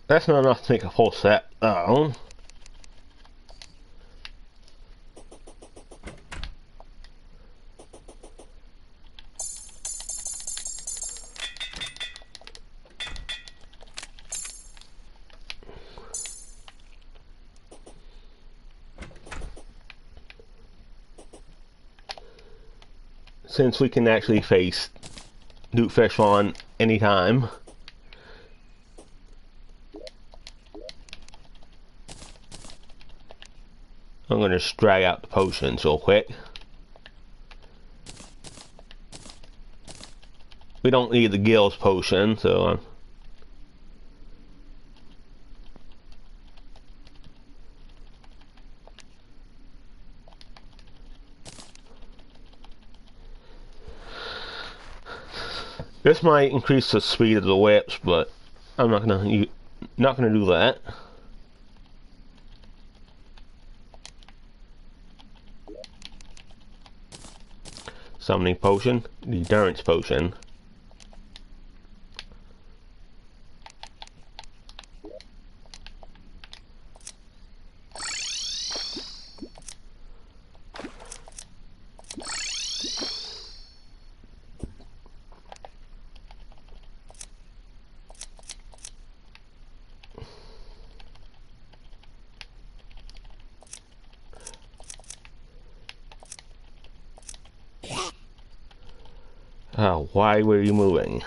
That's not enough to make a full set, though. Since we can actually face Duke Fish on anytime. I'm going to just drag out the potions real quick. We don't need the Gills potion, so this might increase the speed of the whips, but I'm not gonna do that. Summoning potion, the endurance potion. Oh, why were you moving?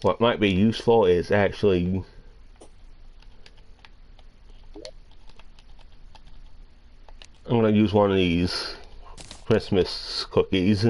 What might be useful is actually I'm gonna use one of these Christmas cookies.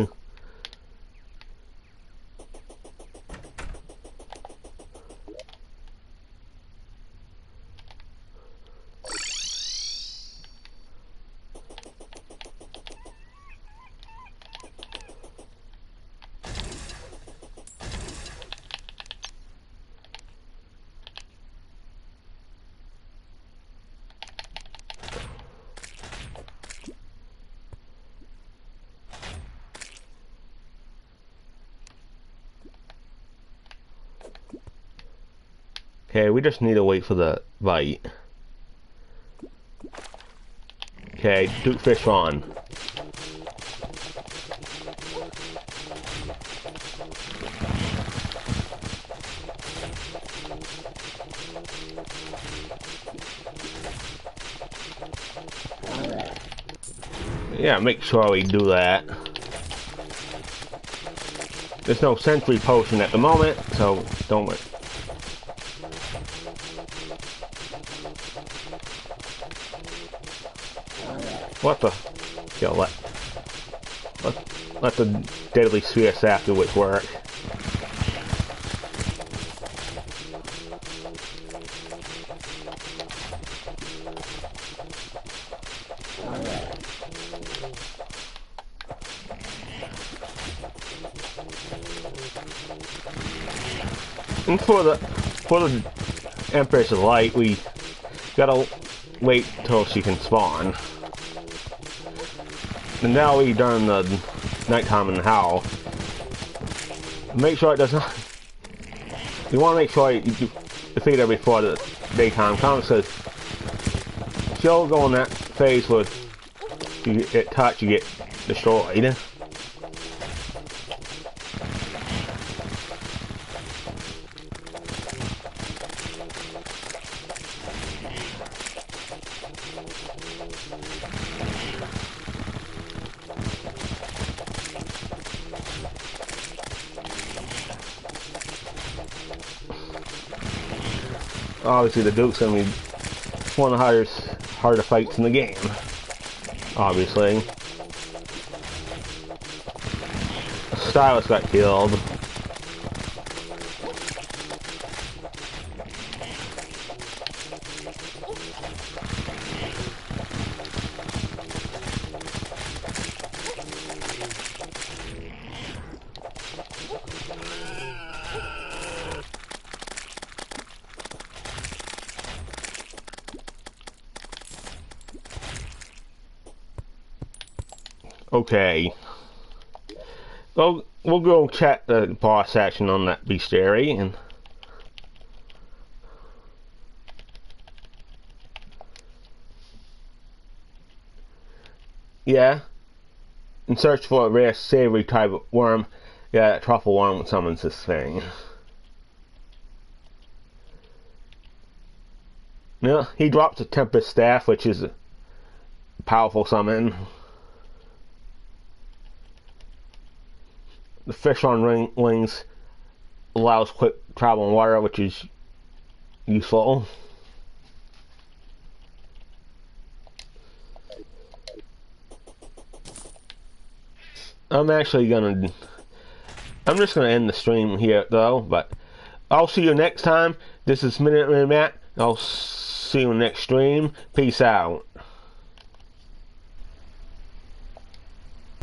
Okay, we just need to wait for the bite. Okay, Duke Fish on. Yeah, make sure we do that. There's no sentry potion at the moment, so don't worry. What the? Yo, what? let the deadly sphere afterwards work. And for the Empress of Light, we gotta wait till she can spawn. And now we during the nighttime in the howl. Make sure it does not. You want to make sure you defeat her before the daytime comes, because she'll go in that phase where you get touched, you get destroyed. Obviously, the Duke's gonna be one of the harder fights in the game. Obviously, Stylus got killed. Okay. Well, we'll go check the boss section on that bestiary and yeah. And search for a rare savory type of worm. Yeah, that truffle worm summons this thing. Yeah, he drops a Tempest Staff, which is a powerful summon. The fish on wings allows quick travel in water, which is useful. I'm just gonna end the stream here though, but I'll see you next time. This is imMinutemanMatt. I'll see you in the next stream. Peace out.